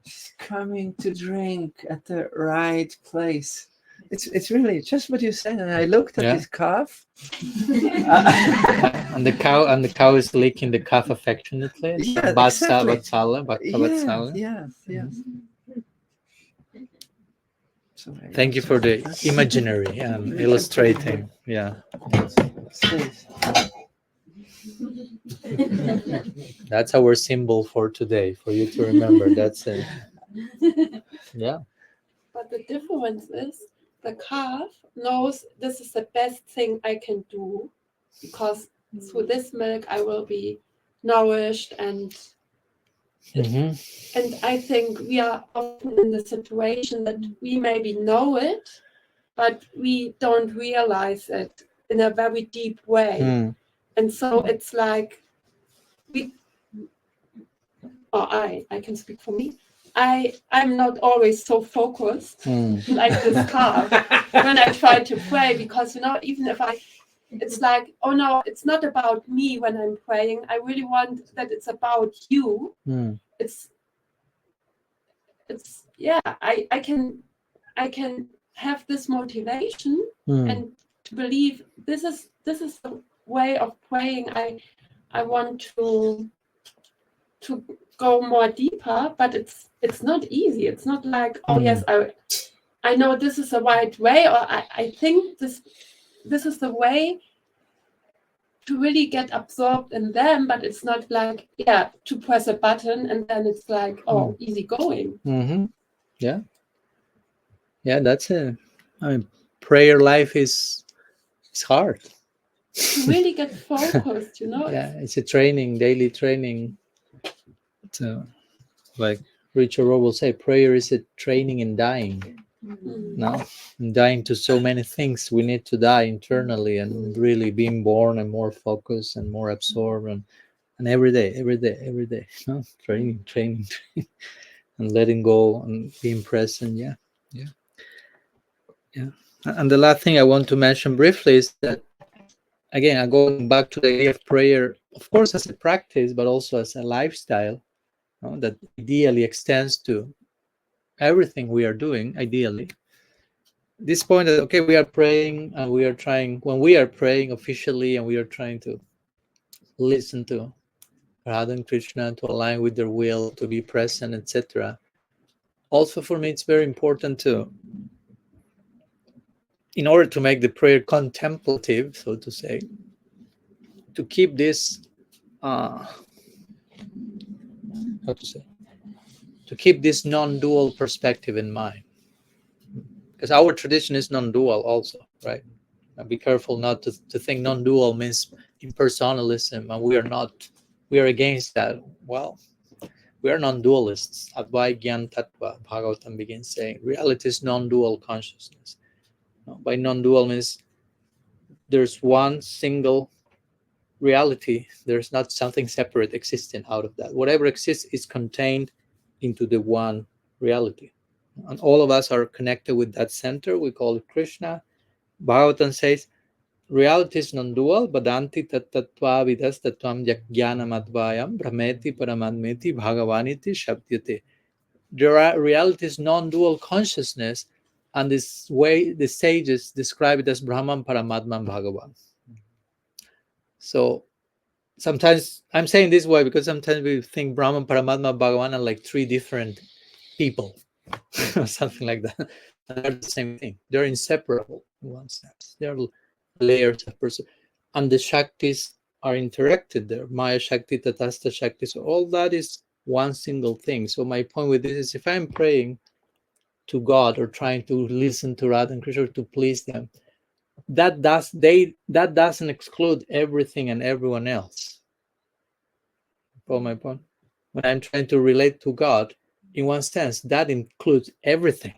she's coming to drink at the right place. It's really just what you said. And I looked at this calf. And the cow is licking the calf affectionately. Yeah, Vatsala. Yes. So thank you for the imaginary illustrating. Yeah. That's our symbol for today, for you to remember. That's it. Yeah. But the difference is the calf knows this is the best thing I can do because through this milk I will be nourished and I think we are often in the situation that we maybe know it, but we don't realize it in a very deep way. And so it's like I can speak for me. I'm not always so focused like this calf when I try to pray because even if it's like, oh no, it's not about me when I'm praying. I really want that it's about you. It's I can have this motivation and to believe this is the way of praying. I want to go more deeper, but it's not easy. It's not like, oh yes, I know this is the right way, or I think this is the way to really get absorbed in them, but it's not like to press a button and then it's like easy going. That's prayer life is hard to really get focused. It's a daily training. So, like Richard Rohr will say, prayer is a training in dying. No, in dying to so many things. We need to die internally and really being born and more focused and more absorbed and every day. No? Training, and letting go and being present. Yeah. And the last thing I want to mention briefly is that, again, I'm going back to the idea of prayer, of course, as a practice, but also as a lifestyle. That ideally extends to everything we are doing, ideally. this point that, okay, we are praying and we are trying, when we are praying officially and we are trying to listen to Radha and Krishna, to align with their will, to be present, etc. Also, for me, it's very important to, in order to make the prayer contemplative, so to say, to keep this, how to say, to keep this non-dual perspective in mind. Because our tradition is non-dual also, right? And be careful not to think non-dual means impersonalism, and we are not. We are against that. Well, we are non-dualists. Advai Gyan Tattva, Bhagavatam begins saying, reality is non-dual consciousness. By non-dual means there's one single reality. There's not something separate existing out of that. Whatever exists is contained into the one reality. And all of us are connected with that center. We call it Krishna. Bhagavatam says, reality is non-dual. Badanti tattva vidas tattvam jnanam advayam brahmeti paramadmeti bhagavaniti shabdyate. The reality is non-dual consciousness, and this way the sages describe it as Brahman, Paramatman, Bhagavan. So sometimes I'm saying this way because sometimes we think Brahman, Paramatma, Bhagavan are like three different people or something like that. And they're the same thing. They're inseparable in one sense. They're layers of person, and the Shaktis are interacted there. Maya Shakti, Tatastha Shakti. So all that is one single thing. So my point with this is, if I'm praying to God or trying to listen to Radha and Krishna to please them, that doesn't exclude everything and everyone else. Follow my point? When I'm trying to relate to God, in one sense, that includes everything.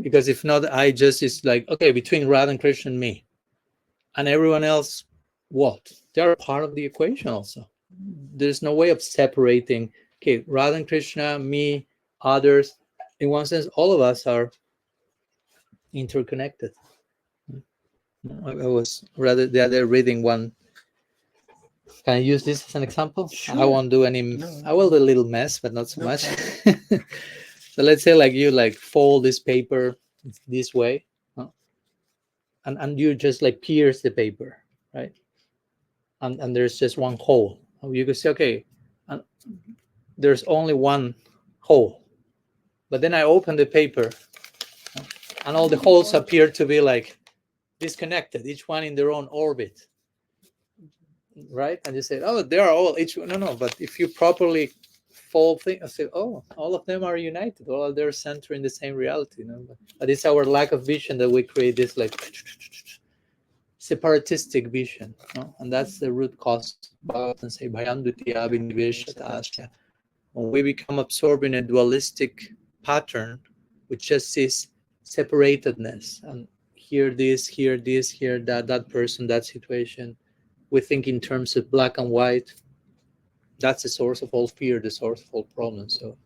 Because if not, it's like, okay, between Radha and Krishna and me, and everyone else, what? They're part of the equation also. There's no way of separating, okay, Radha and Krishna, me, others. In one sense, all of us are interconnected. I was rather the other reading one. Can I use this as an example? Sure. I won't do any. No. I will do a little mess, but not so No much. So let's say like you like fold this paper this way, and you just like pierce the paper, right? And there's just one hole. You could say, okay, there's only one hole. But then I open the paper, and all the holes appear to be like disconnected, each one in their own orbit, right? And you say, oh, they are all each one. No. But if you properly fold things, I say, oh, all of them are united. All of them are centered in the same reality. But it's our lack of vision that we create this like separatistic vision, and that's the root cause. Bhagavatam say, when we become absorbed in a dualistic pattern, which just sees separatedness, and here this, here that person, that situation, we think in terms of black and white. That's the source of all fear, the source of all problems. So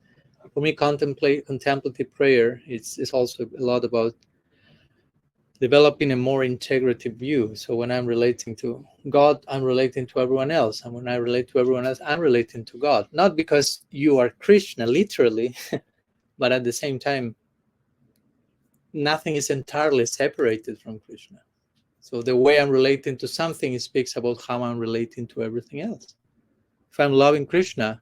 for me, contemplative prayer is also a lot about developing a more integrative view. So when I'm relating to God, I'm relating to everyone else. And when I relate to everyone else, I'm relating to God. Not because you are Krishna, literally, but at the same time, nothing is entirely separated from Krishna. So the way I'm relating to something, it speaks about how I'm relating to everything else. If I'm loving Krishna,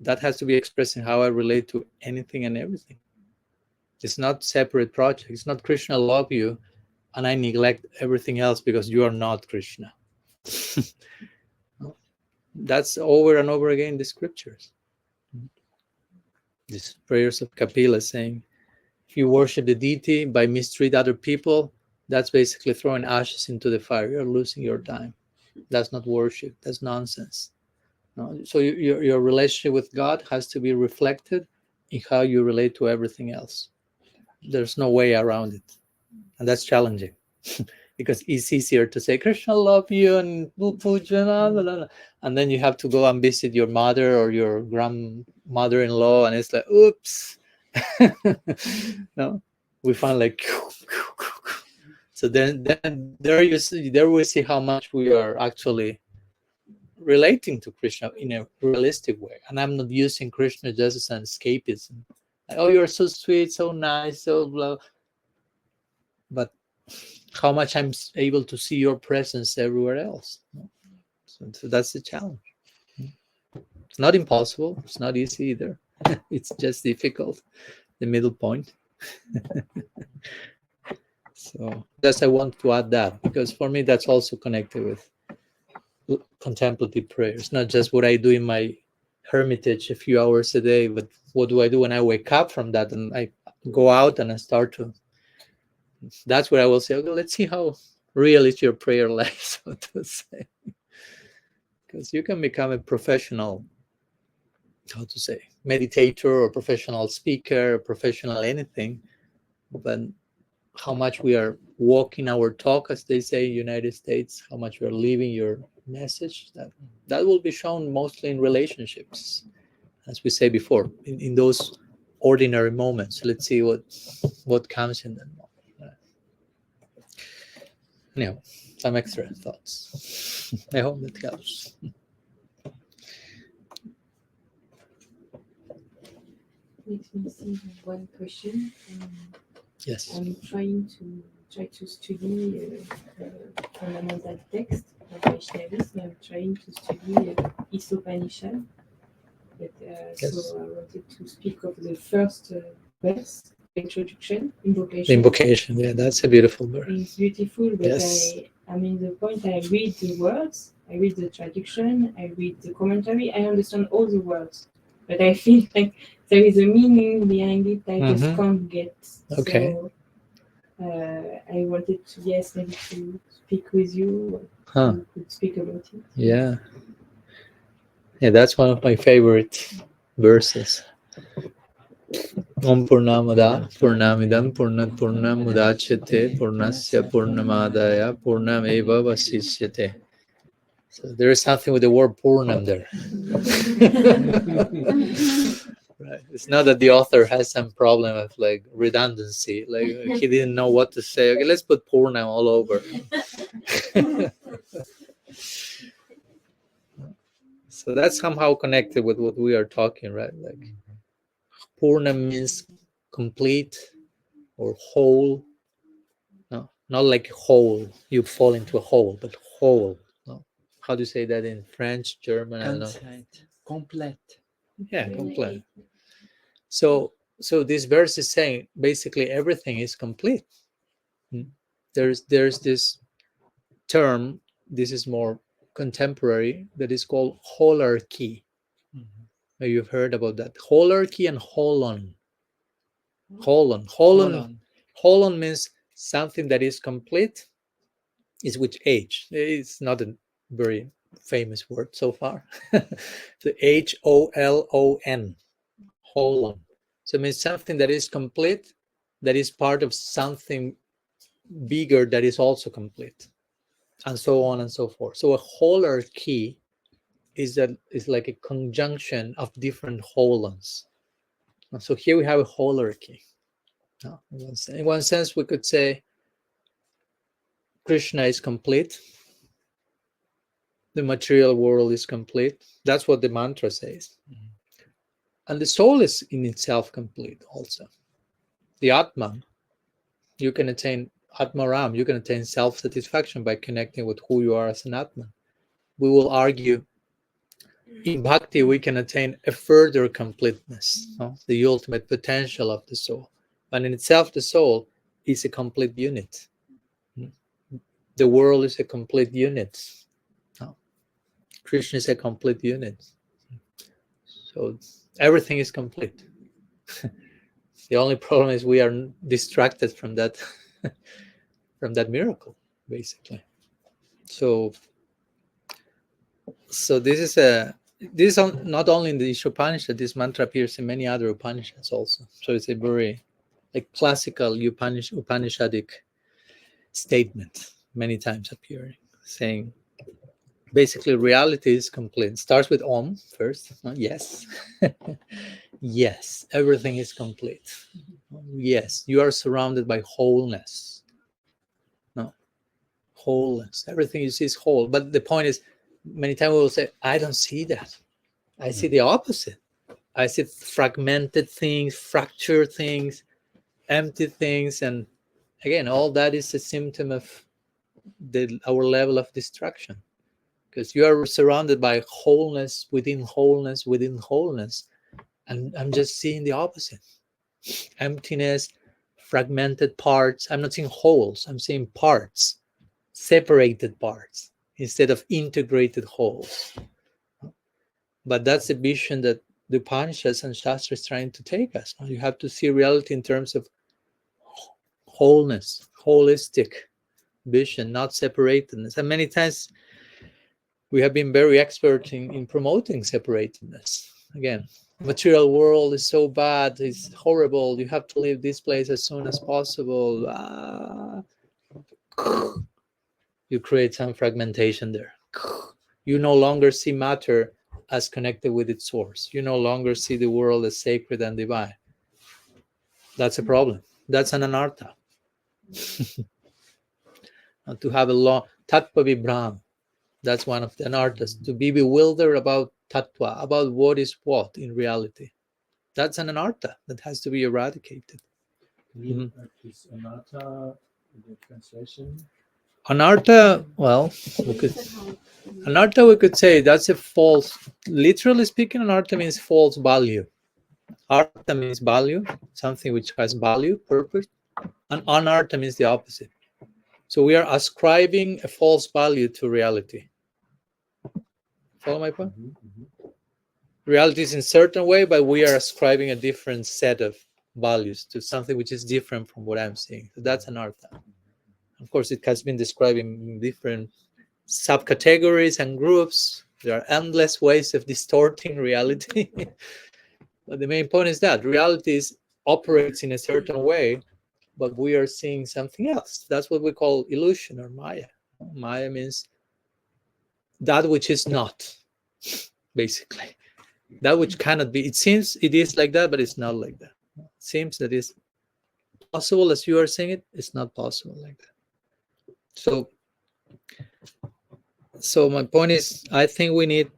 that has to be expressed in how I relate to anything and everything. It's not separate project. It's not Krishna love you and I neglect everything else because you are not Krishna. That's over and over again in the scriptures. These prayers of Kapila saying, if you worship the deity by mistreat other people, that's basically throwing ashes into the fire. You're losing your time. That's not worship. That's nonsense. No? So your relationship with God has to be reflected in how you relate to everything else. There's no way around it. And that's challenging. Because it's easier to say, Krishna love you and puja, and then you have to go and visit your mother or your grandmother-in-law, and it's like, oops. No, we find like, so then there we see how much we are actually relating to Krishna in a realistic way. And I'm not using Krishna just as an escapism. Like, oh, you're so sweet, so nice, so blah. but how much I'm able to see your presence everywhere else. So that's the challenge. It's not impossible. It's not easy either. It's just difficult. The middle point. So just I want to add that, because for me that's also connected with contemplative prayer. It's not just what I do in my hermitage a few hours a day, but what do I do when I wake up from that and I go out and I start to. That's where I will say, okay, let's see how real is your prayer life, so to say. Because you can become a professional, how to say, meditator or professional speaker, or professional anything, but how much we are walking our talk, as they say in the United States, how much we are living your message, that will be shown mostly in relationships, as we say before, in those ordinary moments. Let's see what comes in that moment. Anyhow, some extra thoughts. I hope that helps. Makes me think of one question. Yes. I'm trying to study fundamental text of Vaishnavism. I'm trying to study Isopanisad. But, Yes. So I wanted to speak of the first verse, introduction, The invocation. invocation, yeah, that's a beautiful verse. It's beautiful, but Yes. I mean the point. I read the words, I read the traduction, I read the commentary. I understand all the words, but I feel like there is a meaning behind it I just Mhm. can't get. Okay. So I wanted to maybe to speak with you. Huh. We could speak about it. Yeah. Yeah, that's one of my favorite verses. Om Purnamada Purnamidam Purnat Purnam Mudachyate Purnasya Purnamadaya Purnameva Vasishyate. So there is something with the word Purnam there. Right. It's not that the author has some problem of like redundancy, like he didn't know what to say. Okay, let's put Purnam all over. So that's somehow connected with what we are talking, right? Like Purna means complete or whole. No, not like whole. You fall into a hole, but whole. No. How do you say that in French, German? I don't know. Consent, complete. Yeah, complete. So this verse is saying basically everything is complete. There's this term. This is more contemporary, that is called holarchy. You've heard about that. Holarchy and holon. Holon means something that is complete, is with H. It's not a very famous word so far. The HOLON, holon. So it means something that is complete, that is part of something bigger that is also complete, and so on and so forth. So a holarchy is like a conjunction of different holons. So here we have a holarchy. In one sense, we could say Krishna is complete. The material world is complete. That's what the mantra says. And the soul is in itself complete also. The Atman, you can attain Atmaram, you can attain self-satisfaction by connecting with who you are as an Atman. We will argue in Bhakti we can attain a further completeness, the ultimate potential of the soul. But in itself, the soul is a complete unit. The world is a complete unit. Krishna is a complete unit. So everything is complete. The only problem is we are distracted from that from that miracle, basically. So this is not only in the Isopanisad. This mantra appears in many other Upanishads also. So it's a very classical Upanishadic statement, many times appearing, saying basically reality is complete. It starts with Om first. Yes. Yes, everything is complete. Yes, you are surrounded by wholeness. No, wholeness. Everything you see is whole. But the point is, many times we will say, I don't see that. I see the opposite. I see fragmented things, fractured things, empty things, and again, all that is a symptom of our level of distraction, because you are surrounded by wholeness within wholeness within wholeness, and I'm just seeing the opposite: emptiness, fragmented parts. I'm not seeing wholes, I'm seeing parts, separated parts instead of integrated wholes. But that's the vision that the Upanishads and Shastra is trying to take us. You have to see reality in terms of wholeness, holistic vision, not separatedness. And many times we have been very expert in promoting separatedness. Again, material world is so bad, it's horrible, you have to leave this place as soon as possible. You create some fragmentation there. You no longer see matter as connected with its source. You no longer see the world as sacred and divine. That's a problem. That's an anartha. To have a law, tattva vibram, that's one of the anarthas. To be bewildered about tattva, about what is what in reality. That's an anartha that has to be eradicated. Is anatta the translation? Anartha, well, anartha, we could say that's a false, literally speaking, anartha means false value. Artha means value, something which has value, purpose, and anartha means the opposite. So we are ascribing a false value to reality. Follow my point? Reality is in a certain way, but we are ascribing a different set of values to something which is different from what I'm seeing. So that's anartha. Of course, it has been described in different subcategories and groups. There are endless ways of distorting reality. But the main point is that reality operates in a certain way, but we are seeing something else. That's what we call illusion or Maya. Maya means that which is not, basically. That which cannot be. It seems it is like that, but it's not like that. It seems that it's possible as you are saying it, it's not possible like that. So my point is, I think we need,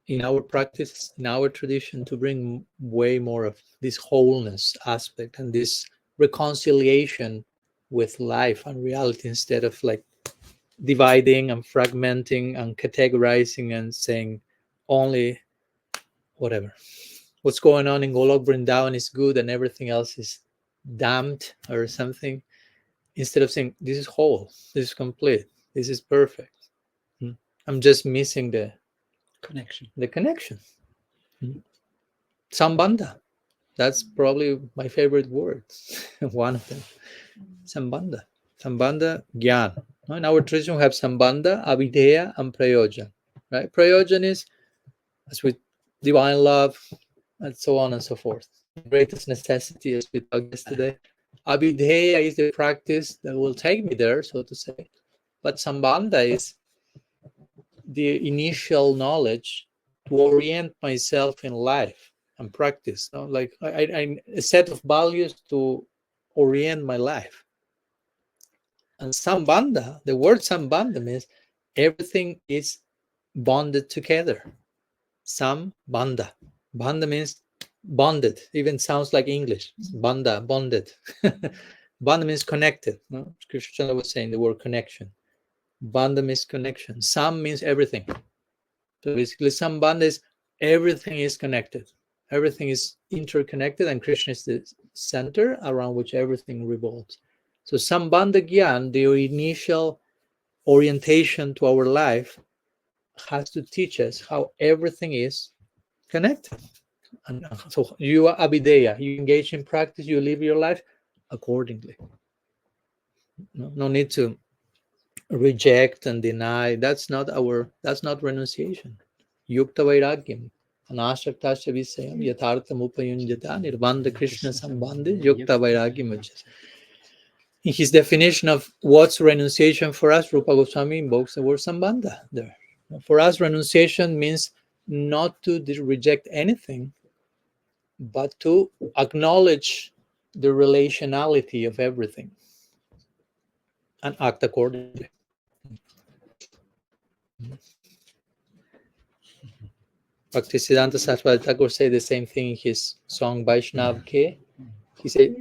in our practice, in our tradition, to bring way more of this wholeness aspect and this reconciliation with life and reality, instead of like dividing and fragmenting and categorizing and saying only whatever. What's going on in Golok Vrindavan is good and everything else is damned or something, instead of saying this is whole, this is complete, this is perfect. I'm just missing the connection. Sambandha. That's probably my favorite word. One of them. Sambandha. Sambandha, Gyan. In our tradition, we have Sambandha, Avideya, and Prayojan. Right? Prayojan is as with divine love, and so on and so forth. Greatest necessity, as we talked yesterday. Avideya is the practice that will take me there, so to say. But Sambandha is the initial knowledge to orient myself in life and practice. Like I a set of values to orient my life. And Sambandha, the word Sambandha means everything is bonded together. Sambandha. Bandha means bonded. Even sounds like English. Bandha, bonded. Bandha means connected. Krishna was saying the word connection. Bandha means connection. Sam means everything. So basically, Sambandha is everything is connected. Everything is interconnected, and Krishna is the center around which everything revolves. So Sambandha Gyan, the initial orientation to our life, has to teach us how everything is connected. And so you are Avideya, you engage in practice, you live your life accordingly. No need to reject and deny. That's not renunciation. Yukta vairagyam, anashaktasya visayam, yathartham upayunjata, nirbandha Krishna sambandhi, yukta vairagyam. In his definition of what's renunciation for us, Rupa Goswami invokes the word sambandha there. For us, renunciation means not to reject anything, but to acknowledge the relationality of everything and act accordingly. Bhaktisiddhanta Saraswati Thakur said the same thing in his song Vaishnav Ke. He said,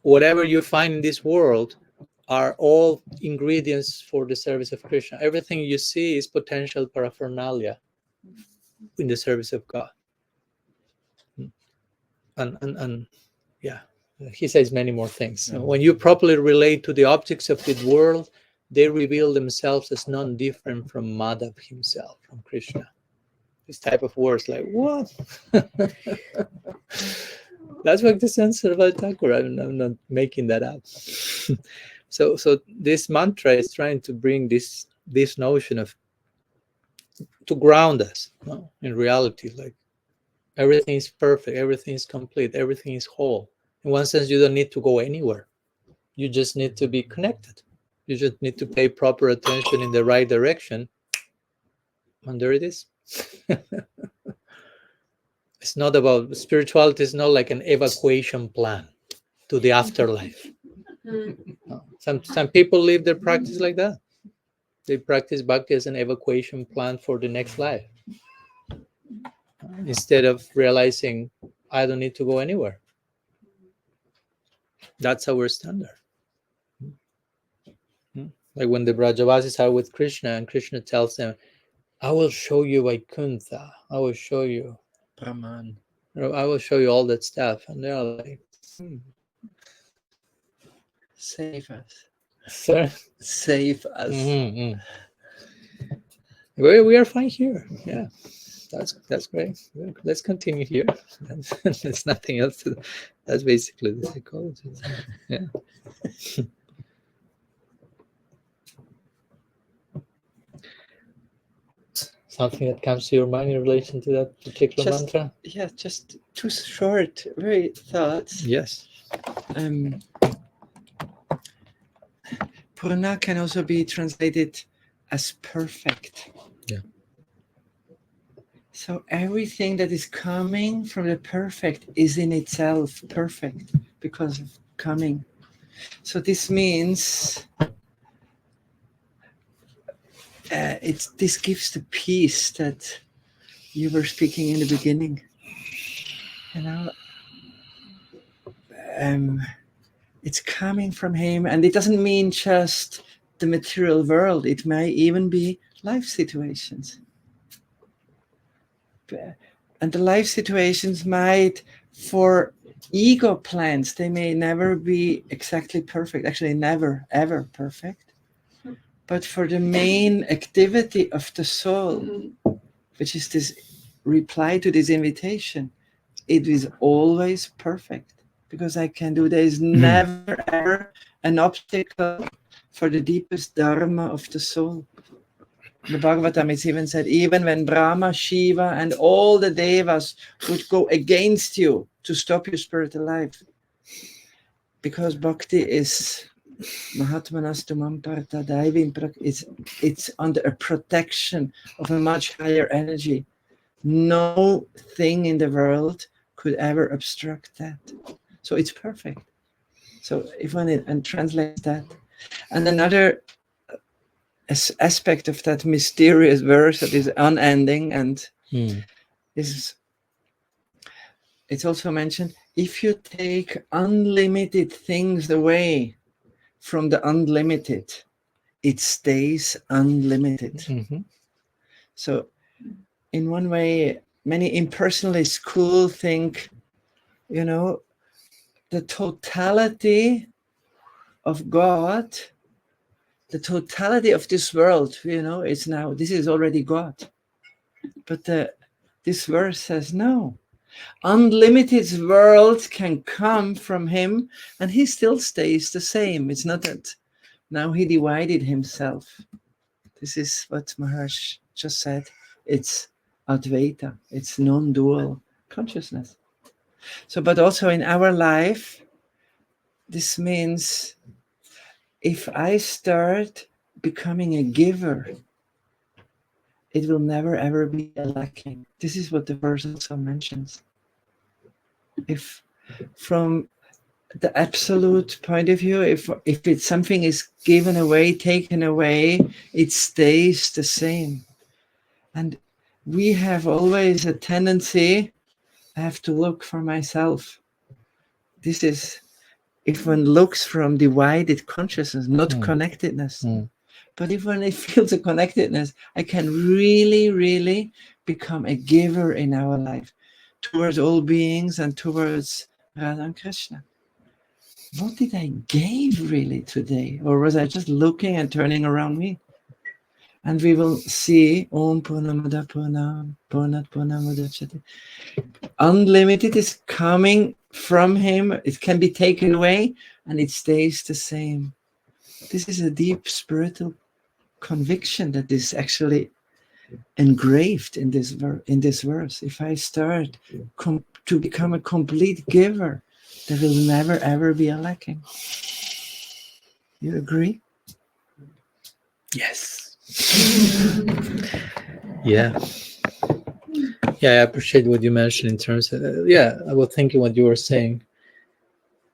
whatever you find in this world, are all ingredients for the service of Krishna. Everything you see is potential paraphernalia in the service of God. And yeah, he says many more things. When you properly relate to the objects of the world, they reveal themselves as non-different from Madhav himself, from Krishna. This type of words, like, what? That's what the sense of Thakur. I'm not making that up. So this mantra is trying to bring this notion of, to ground us, in reality, like everything is perfect, everything is complete, everything is whole. In one sense, you don't need to go anywhere. You just need to be connected. You just need to pay proper attention in the right direction, and there it is. It's not about spirituality. It's not like an evacuation plan to the afterlife. No. Some people live their practice like that. They practice bhakti as an evacuation plan for the next life, instead of realizing I don't need to go anywhere. That's our standard. Like when the Brajavasis are with Krishna, and Krishna tells them, I will show you Vaikuntha, I will show you Brahman. I will show you all that stuff. And they're like, Save us. sir, Save us. we are fine here. Yeah, that's great. Let's continue here. There's nothing else to, that's basically the psychology. Yeah. Something that comes to your mind in relation to that particular mantra? Yeah, just two short, very thoughts. Yes. Purna can also be translated as perfect. Yeah. So everything that is coming from the perfect is in itself perfect because of coming. So this means this gives the peace that you were speaking in the beginning. You know, it's coming from him, and it doesn't mean just the material world. It may even be life situations. And the life situations might, for ego plans, they may never be exactly perfect. Actually, never, ever perfect. But for the main activity of the soul, which is this reply to this invitation, it is always perfect. Because I can do, there is never, ever an obstacle for the deepest dharma of the soul. The Bhagavatam is even said, even when Brahma, Shiva, and all the devas would go against you to stop your spiritual life. Because bhakti is Mahatmanastu Mamparta Daivim, it's under a protection of a much higher energy. No thing in the world could ever obstruct that. So it's perfect. So if one translates that. And another aspect of that mysterious verse that is unending and is, it's also mentioned, if you take unlimited things away from the unlimited, it stays unlimited. So in one way, many impersonalist school think, you know, the totality of God, the totality of this world, you know, it's now, this is already God. But this verse says, no, unlimited world can come from him and he still stays the same. It's not that now he divided himself. This is what Maharaj just said. It's Advaita, it's non-dual consciousness. So, but also in our life, this means if I start becoming a giver, it will never ever be a lacking. This is what the verse also mentions. If from the absolute point of view, if it's something is given away, taken away, it stays the same. And we have always a tendency, I have to look for myself. This is if one looks from divided consciousness, not Mm. connectedness. Mm. But if one feels a connectedness, I can really, really become a giver in our life towards all beings and towards Radha and Krishna. What did I give really today? Or was I just looking and turning around me? And we will see Om Purnamada Purnam Purnat Purnamudachyate. Unlimited is coming from him. It can be taken away and it stays the same. This is a deep spiritual conviction that is actually engraved in this verse. If I start to become a complete giver, there will never ever be a lacking. You agree? Yes. Yeah. Yeah, I appreciate what you mentioned in terms of, I was thinking what you were saying.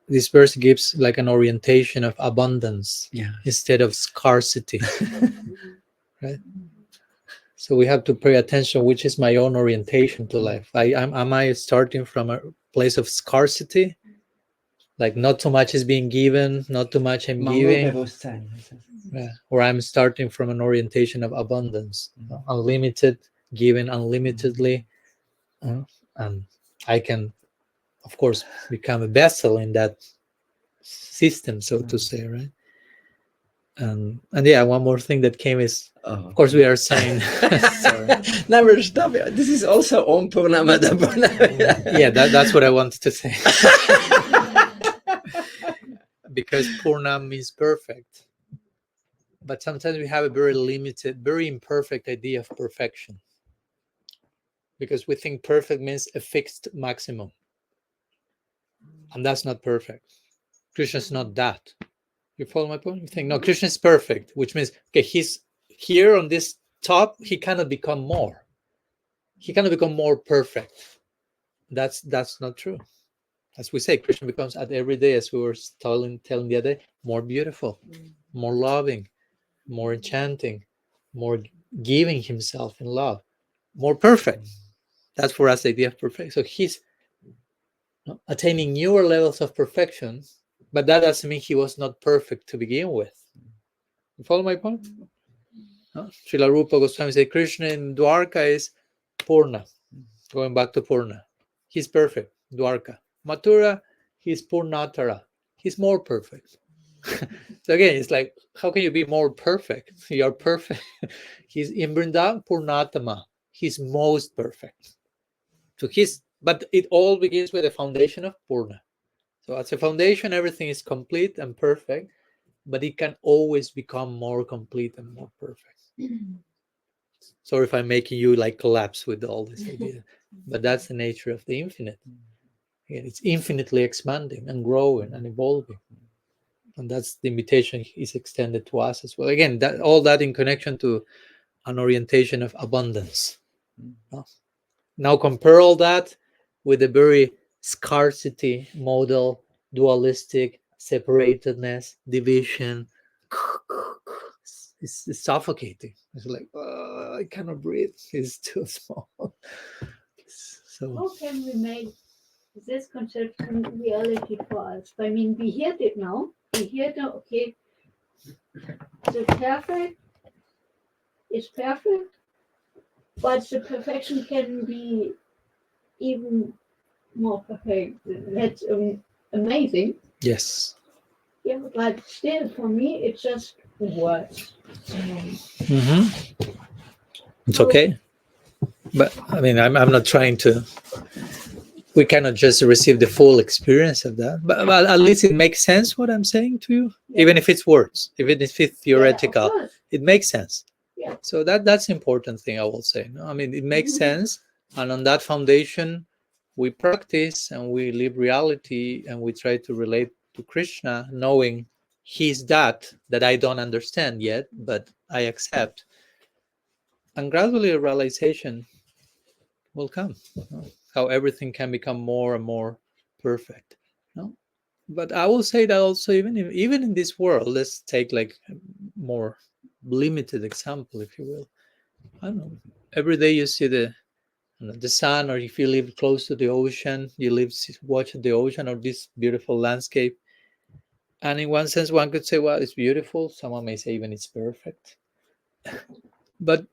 This verse gives like an orientation of abundance instead of scarcity. Right? So we have to pay attention, which is my own orientation to life. Am I starting from a place of scarcity? Like not too much is being given, not too much I'm giving. Yeah. Or I'm starting from an orientation of abundance, unlimited, given unlimitedly. And I can, of course, become a vessel in that system, so to say, right? And yeah, one more thing that came is, of course, we are saying, sorry. Never stop it. This is also Om Purnamada Purnamada. Yeah, that's what I wanted to say. Because Purna means perfect. But sometimes we have a very limited, very imperfect idea of perfection. Because we think perfect means a fixed maximum. And that's not perfect. Krishna's not that. You follow my point? You think, no, Krishna is perfect, which means, okay, he's here on this top, he cannot become more. He cannot become more perfect. That's not true. As we say, Krishna becomes at every day, as we were telling the other day, more beautiful, more loving, more enchanting, more giving himself in love, more perfect. That's for us the idea of perfect. So he's attaining newer levels of perfection, but that doesn't mean he was not perfect to begin with. You follow my point? Srila Rupa Goswami said Krishna in Dwarka is Purna, going back to Purna. He's perfect, Dwarka. Mathura, he's Purnatara. He's more perfect. So again, it's like, how can you be more perfect? You're perfect. He's in Vrindavan, Purnatama. He's most perfect. So but it all begins with the foundation of Purna. So as a foundation, everything is complete and perfect, but it can always become more complete and more perfect. Sorry if I'm making you like collapse with all this idea, but that's the nature of the infinite. Again, it's infinitely expanding and growing and evolving. And that's the invitation is extended to us as well. Again, all that in connection to an orientation of abundance. Now compare all that with a very scarcity model, dualistic, separatedness, division. It's suffocating. It's like, I cannot breathe. It's too small. So how can we make this conception reality for us? I mean, we heard it now. We heard now, okay, the perfect is perfect, but the perfection can be even more perfect. That's amazing. yes. Yeah, but still, for me, it's just words. It's okay. But I mean, I'm not trying to. We cannot just receive the full experience of that, but at least it makes sense what I'm saying to you, even if it's words, even if it's theoretical, it makes sense. Yeah. So that's the important thing I will say. No? I mean, it makes sense, and on that foundation, we practice and we live reality, and we try to relate to Krishna, knowing he's that I don't understand yet, but I accept, and gradually a realization will come. How everything can become more and more perfect. No? But I will say that also even in this world, let's take like a more limited example, if you will. I don't know. Every day you see the sun, or if you live close to the ocean, you watch the ocean or this beautiful landscape. And in one sense, one could say, well, it's beautiful. Someone may say even it's perfect. But,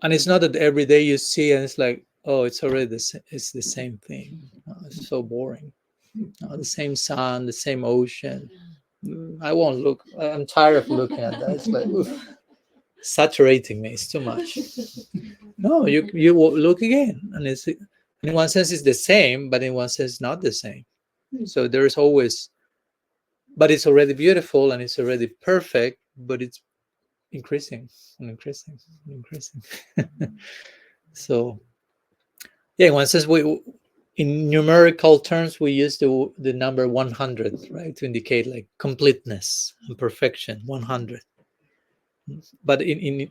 and it's not that every day you see and it's like, oh, it's already it's the same thing. Oh, it's so boring. Oh, the same sun, the same ocean. I won't look. I'm tired of looking at that. It's like, oof, saturating me. It's too much. No, you will look again. And it's, in one sense, it's the same, but in one sense, not the same. So there is always, but it's already beautiful and it's already perfect, but it's increasing and increasing and increasing. So, yeah, in one sense, we, in numerical terms, we use the number 100, right, to indicate like completeness and perfection, 100. But in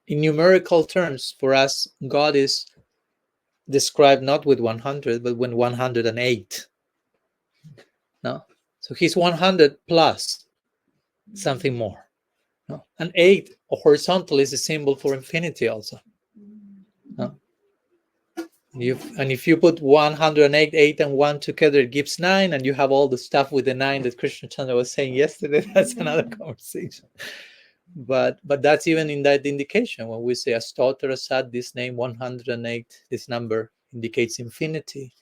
numerical terms, for us, God is described not with 100, but with 108. No, so He's 100 plus something more. No, and 8 horizontal is a symbol for infinity also. No? And if you put 108, 8 and 1 together, it gives 9, and you have all the stuff with the 9 that Krishna Chandra was saying yesterday. That's another conversation. But that's even in that indication. When we say Astotarasad, this name 108, this number indicates infinity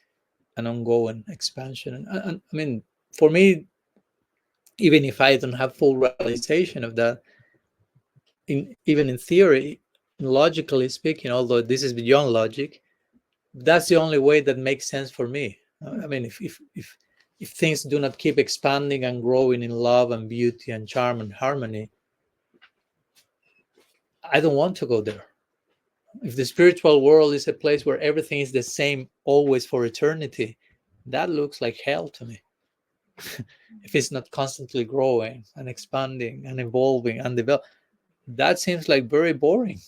and ongoing expansion. And I mean, for me, even if I don't have full realization of that, even in theory, logically speaking, although this is beyond logic, that's the only way that makes sense for me. I mean, if things do not keep expanding and growing in love and beauty and charm and harmony, I don't want to go there. If the spiritual world is a place where everything is the same always for eternity, that looks like hell to me. If it's not constantly growing and expanding and evolving and developing, that seems like very boring.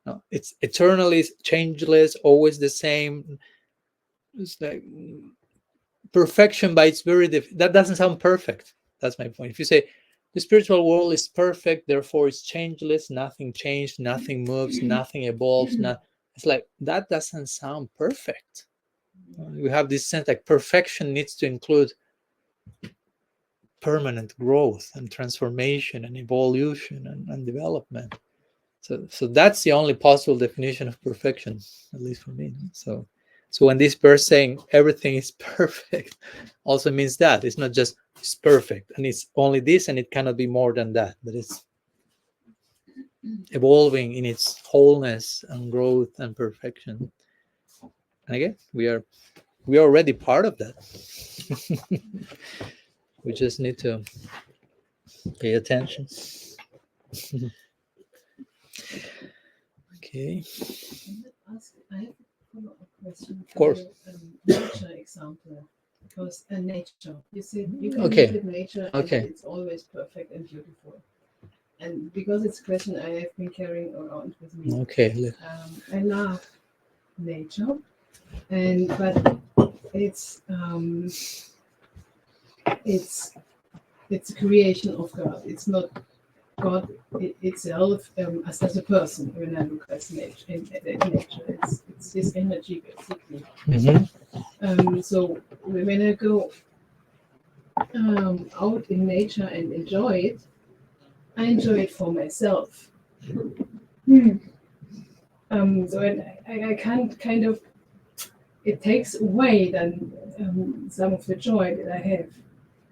No, it's eternally changeless, always the same. It's like perfection by its very that doesn't sound perfect. That's my point. If you say the spiritual world is perfect, therefore it's changeless, nothing changed, nothing moves, nothing evolves, it's like that doesn't sound perfect. We have this sense like perfection needs to include permanent growth and transformation and evolution and development. So that's the only possible definition of perfection, at least for me. So when this verse saying everything is perfect also means that it's not just it's perfect and it's only this and it cannot be more than that, but it's evolving in its wholeness and growth and perfection. And again, we are already part of that. We just need to pay attention. Okay. I have a follow-up question. Of course. Nature example, because nature, you see, you can Okay. live with nature, Okay. and it's always perfect and beautiful. And because it's a question I have been carrying around with me. Okay. I love nature, but it's a creation of God. It's not God itself as a person. When I look at nature, it's His energy basically. Mm-hmm. So when I go out in nature and enjoy it, I enjoy it for myself. So I can't kind of. It takes away then some of the joy that I have,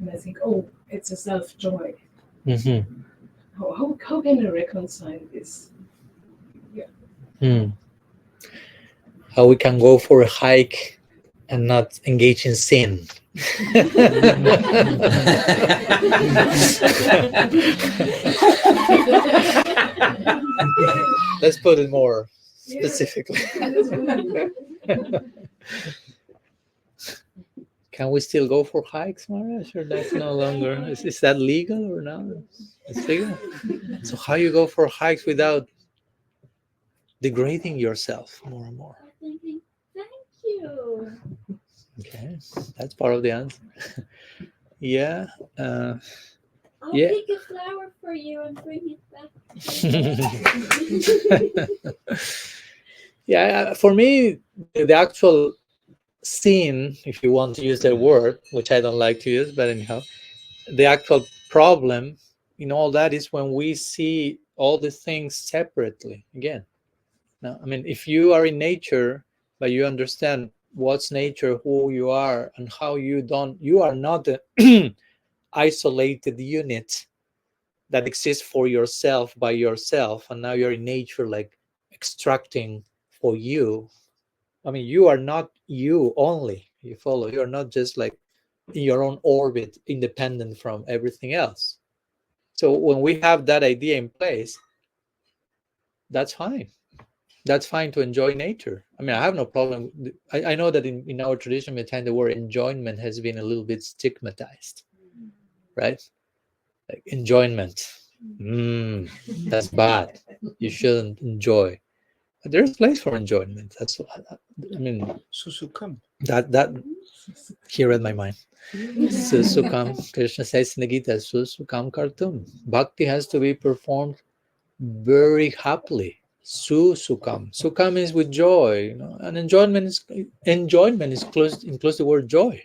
and I think, oh, it's a self joy. Mm-hmm. How can I reconcile this? How we can go for a hike and not engage in sin. Let's put it more specifically. Can we still go for hikes, Maharaj? Or that's no longer? Is that legal or not? It's legal. So how you go for hikes without degrading yourself more and more? Thinking, thank you. Okay, that's part of the answer. Yeah. I'll Yeah. pick a flower for you and bring it back. Yeah, for me, the actual sin, if you want to use that word, which I don't like to use, but anyhow, the actual problem in all that is when we see all the things separately again. Now, I mean, if you are in nature, but you understand what's nature, who you are, and how you are not an isolated unit that exists for yourself by yourself, and now you're in nature, like extracting for you. I mean, you are not you only. You follow. You're not just like in your own orbit, independent from everything else. So when we have that idea in place, that's fine. That's fine to enjoy nature. I mean, I have no problem. I know that in our tradition, we the word enjoyment has been a little bit stigmatized, right? Like enjoyment. That's bad. You shouldn't enjoy. But there's place for enjoyment. That's what I mean. Susukam. That he read my mind. Susukam. Krishna says in the Gita, Susukam kartum. Bhakti has to be performed very happily. Sukam. Sukam is with joy, you know, and enjoyment is includes the word joy.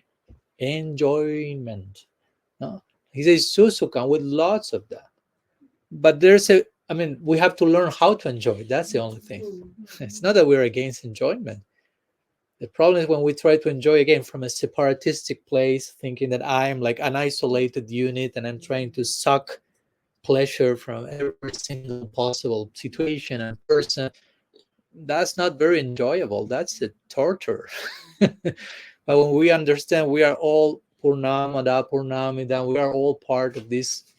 Enjoyment. No? He says Sukam with lots of that. But we have to learn how to enjoy. That's the only thing. It's not that we're against enjoyment. The problem is when we try to enjoy again from a separatistic place, thinking that I'm like an isolated unit and I'm trying to suck pleasure from every single possible situation and person. That's not very enjoyable. That's a torture. But when we understand we are all Purnamada, Purnamida, we are all part of this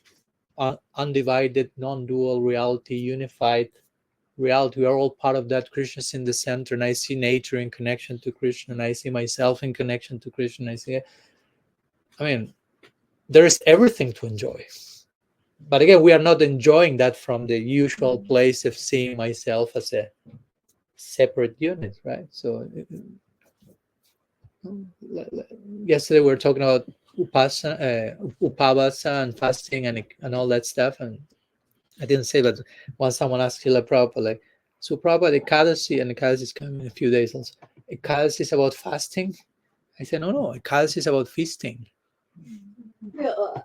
undivided, non-dual reality, unified reality. We are all part of that. Krishna's in the center, and I see nature in connection to Krishna, and I see myself in connection to Krishna. There is everything to enjoy. But again, we are not enjoying that from the usual place of seeing myself as a separate unit, right? So yesterday we were talking about upavasa and fasting and all that stuff, and I didn't say that. Once someone asked Srila Prabhupada, like, so Prabhupada, Ekadasi is coming in a few days also. Ekadasi is about fasting? I said, no, Ekadasi is about feasting. No.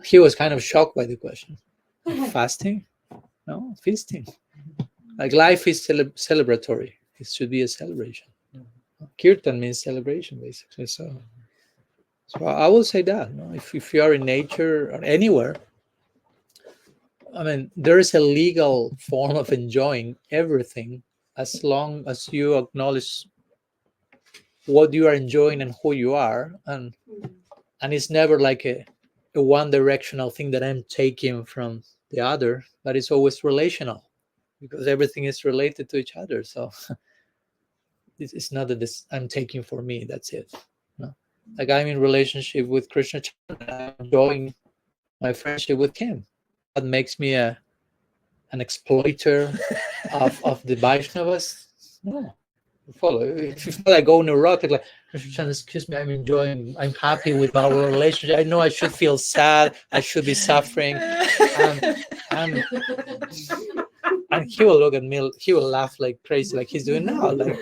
He was kind of shocked by the question. Fasting? No, feasting. Like life is celebratory. It should be a celebration. Kirtan means celebration, basically. So I will say that. You know, if you are in nature or anywhere, there is a legal form of enjoying everything as long as you acknowledge what you are enjoying and who you are, and it's never like a one-directional thing that I'm taking from the other, but it's always relational because everything is related to each other. So it's not that I'm taking for me, that's it. No? Like I'm in relationship with Krishna, I'm enjoying my friendship with him. That makes me an exploiter of the Vaishnavas? No. Follow. If not, I go neurotic, like, excuse me, I'm happy with our relationship. I know I should feel sad, I should be suffering. And he will look at me, he will laugh like crazy, like he's doing now. Like,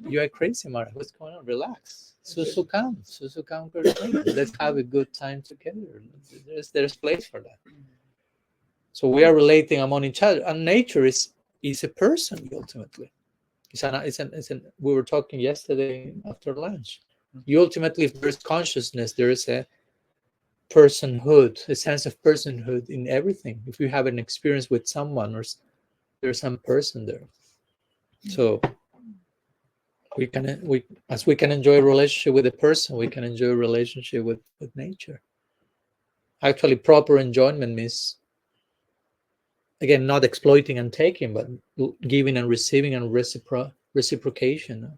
you are crazy, Mara. What's going on? Relax. Susukam. Let's have a good time together. There's place for that. So we are relating among each other, and nature is a person ultimately. We were talking yesterday after lunch. You ultimately, if there's consciousness, there is a personhood, a sense of personhood in everything. If you have an experience with someone, or there's some person there. So we can enjoy a relationship with a person, we can enjoy a relationship with nature. Actually, proper enjoyment means, again, not exploiting and taking, but giving and receiving and reciprocation.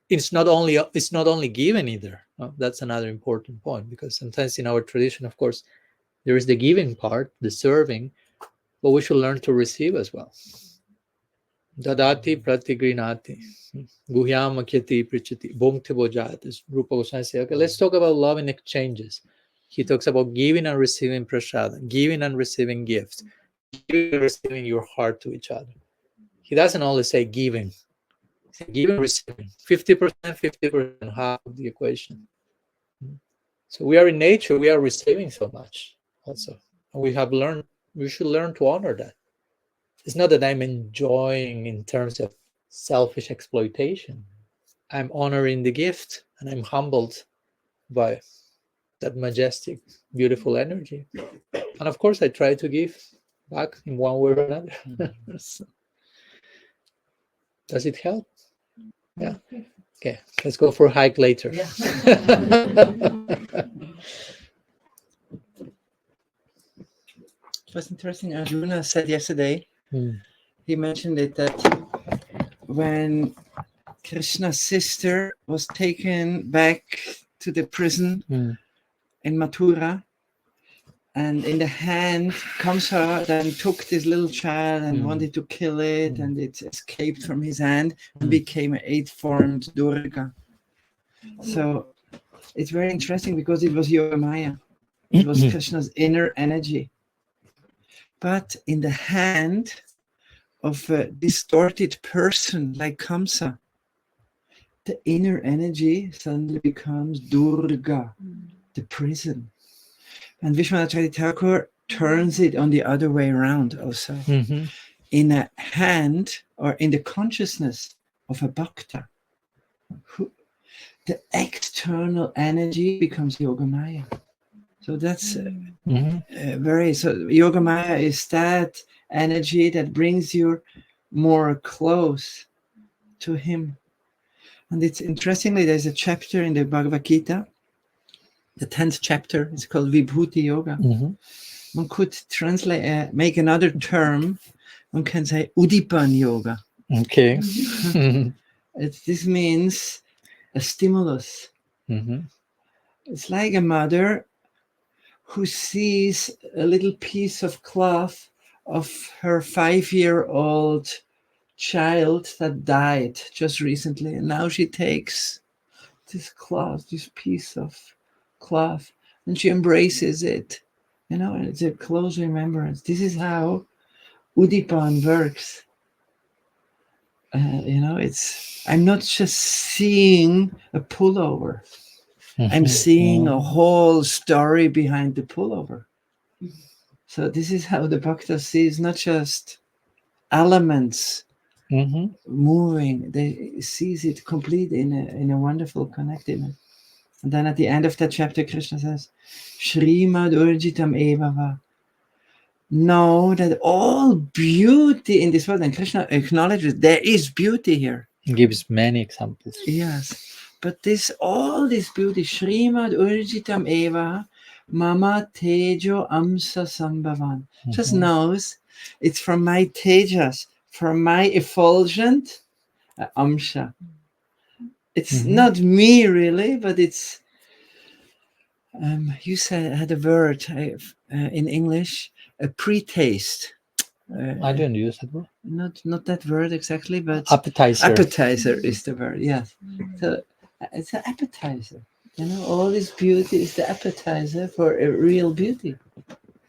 It's not only given either. That's another important point, because sometimes in our tradition, of course, there is the giving part, the serving, but we should learn to receive as well. Dadati pratigrinati, guhyam akyati prichati, bhungti bojati. Rupa Goswami says, okay, let's talk about love in exchanges. He talks about giving and receiving prasada, giving and receiving gifts, giving and receiving your heart to each other. He doesn't only say giving. He says giving and receiving. 50%, 50%, half of the equation. So we are in nature, we are receiving so much also. And we should learn to honor that. It's not that I'm enjoying in terms of selfish exploitation. I'm honoring the gift and I'm humbled by that majestic, beautiful energy. And of course, I try to give back in one way or another. So, does it help? Yeah. Okay, let's go for a hike later. Yeah. It was interesting. Arjuna said yesterday, he mentioned it, that when Krishna's sister was taken back to the prison in Mathura, and in the hand, Kamsa then took this little child and wanted to kill it, and it escaped from his hand and became an 8-formed Durga. So it's very interesting because it was Yogamaya. It was Krishna's inner energy. But in the hand of a distorted person like Kamsa, the inner energy suddenly becomes Durga, the prison. And Vishwanath Thakur turns it on the other way around also. In a hand or in the consciousness of a bhakta, the external energy becomes Yogamaya. So that's so Yogamaya is that energy that brings you more close to him. And it's interestingly, there's a chapter in the Bhagavad Gita, the 10th chapter, it's called Vibhuti Yoga. One could translate, make another term, one can say Udipan Yoga. Okay. This means a stimulus. It's like a mother who sees a little piece of cloth of her 5-year-old child that died just recently, and now she takes this cloth, this piece of cloth, and she embraces it, and it's a close remembrance. This is how Udipan works. I'm not just seeing a pullover. I'm seeing a whole story behind the pullover. So this is how the Bhakta sees not just elements moving, they sees it complete in a wonderful connectedness. And then at the end of that chapter, Krishna says, Shrimad Urjitam Evava. Know that all beauty in this world, and Krishna acknowledges there is beauty here. He gives many examples. Yes. But all this beauty, Shrimad Urjitam Eva, Mama Tejo Amsa Sambhavan, just knows it's from my Tejas, from my effulgent Amsha. It's not me really, but it's, you had a word in English, a pre-taste. I didn't use that word. Not that word exactly, but appetizer. Appetizer is the word, yes. So it's an appetizer. All this beauty is the appetizer for a real beauty.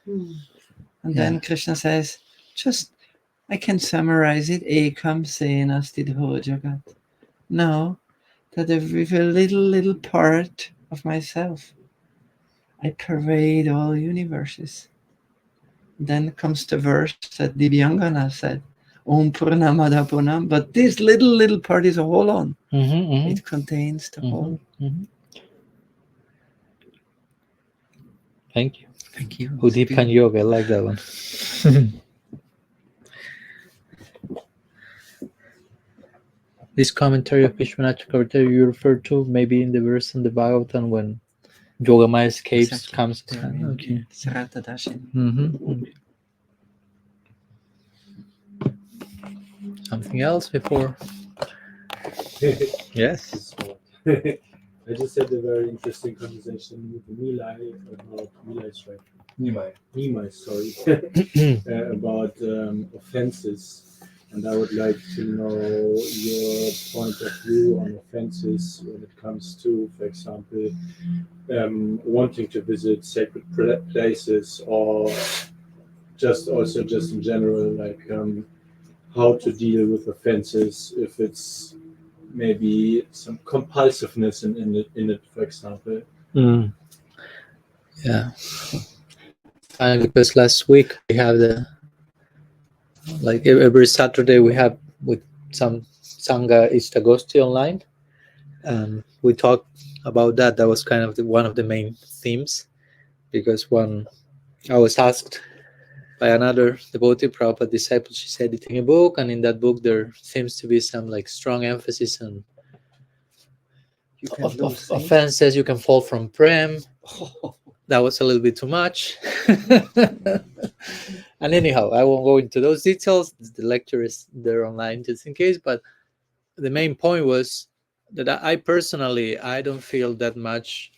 And then Krishna says, I can summarize it. Ekam sena stidho jagat. Know that with a little part of myself, I pervade all universes. Then comes the verse that Divyangana said, Om Purnamada Purnam, but this little part is a whole on. It contains the whole. Thank you. Thank you. Udipan Yoga, I like that one. This commentary of Vishwanath Chakravarti you referred to, maybe in the verse in the Bhagavatam when Yogamaya escapes, comes. Okay. Something else before? Yes. I just had a very interesting conversation with Nilay about Nimai, sorry, about offenses. And I would like to know your point of view on offenses when it comes to, for example, wanting to visit sacred places, or just in general, like how to deal with offenses if it's maybe some compulsiveness in it, for example. Yeah. Because last week we have every Saturday we have with some Sangha Ishtagosti online. We talked about that. That was kind of one of the main themes, because when I was asked by another devotee, Prabhupada disciple, she's editing a book, and in that book there seems to be some like strong emphasis on You can of lose things. offenses. You can fall from prem. That was a little bit too much. And anyhow, I won't go into those details. The lecture is there online just in case. But the main point was that I personally, I don't feel that much.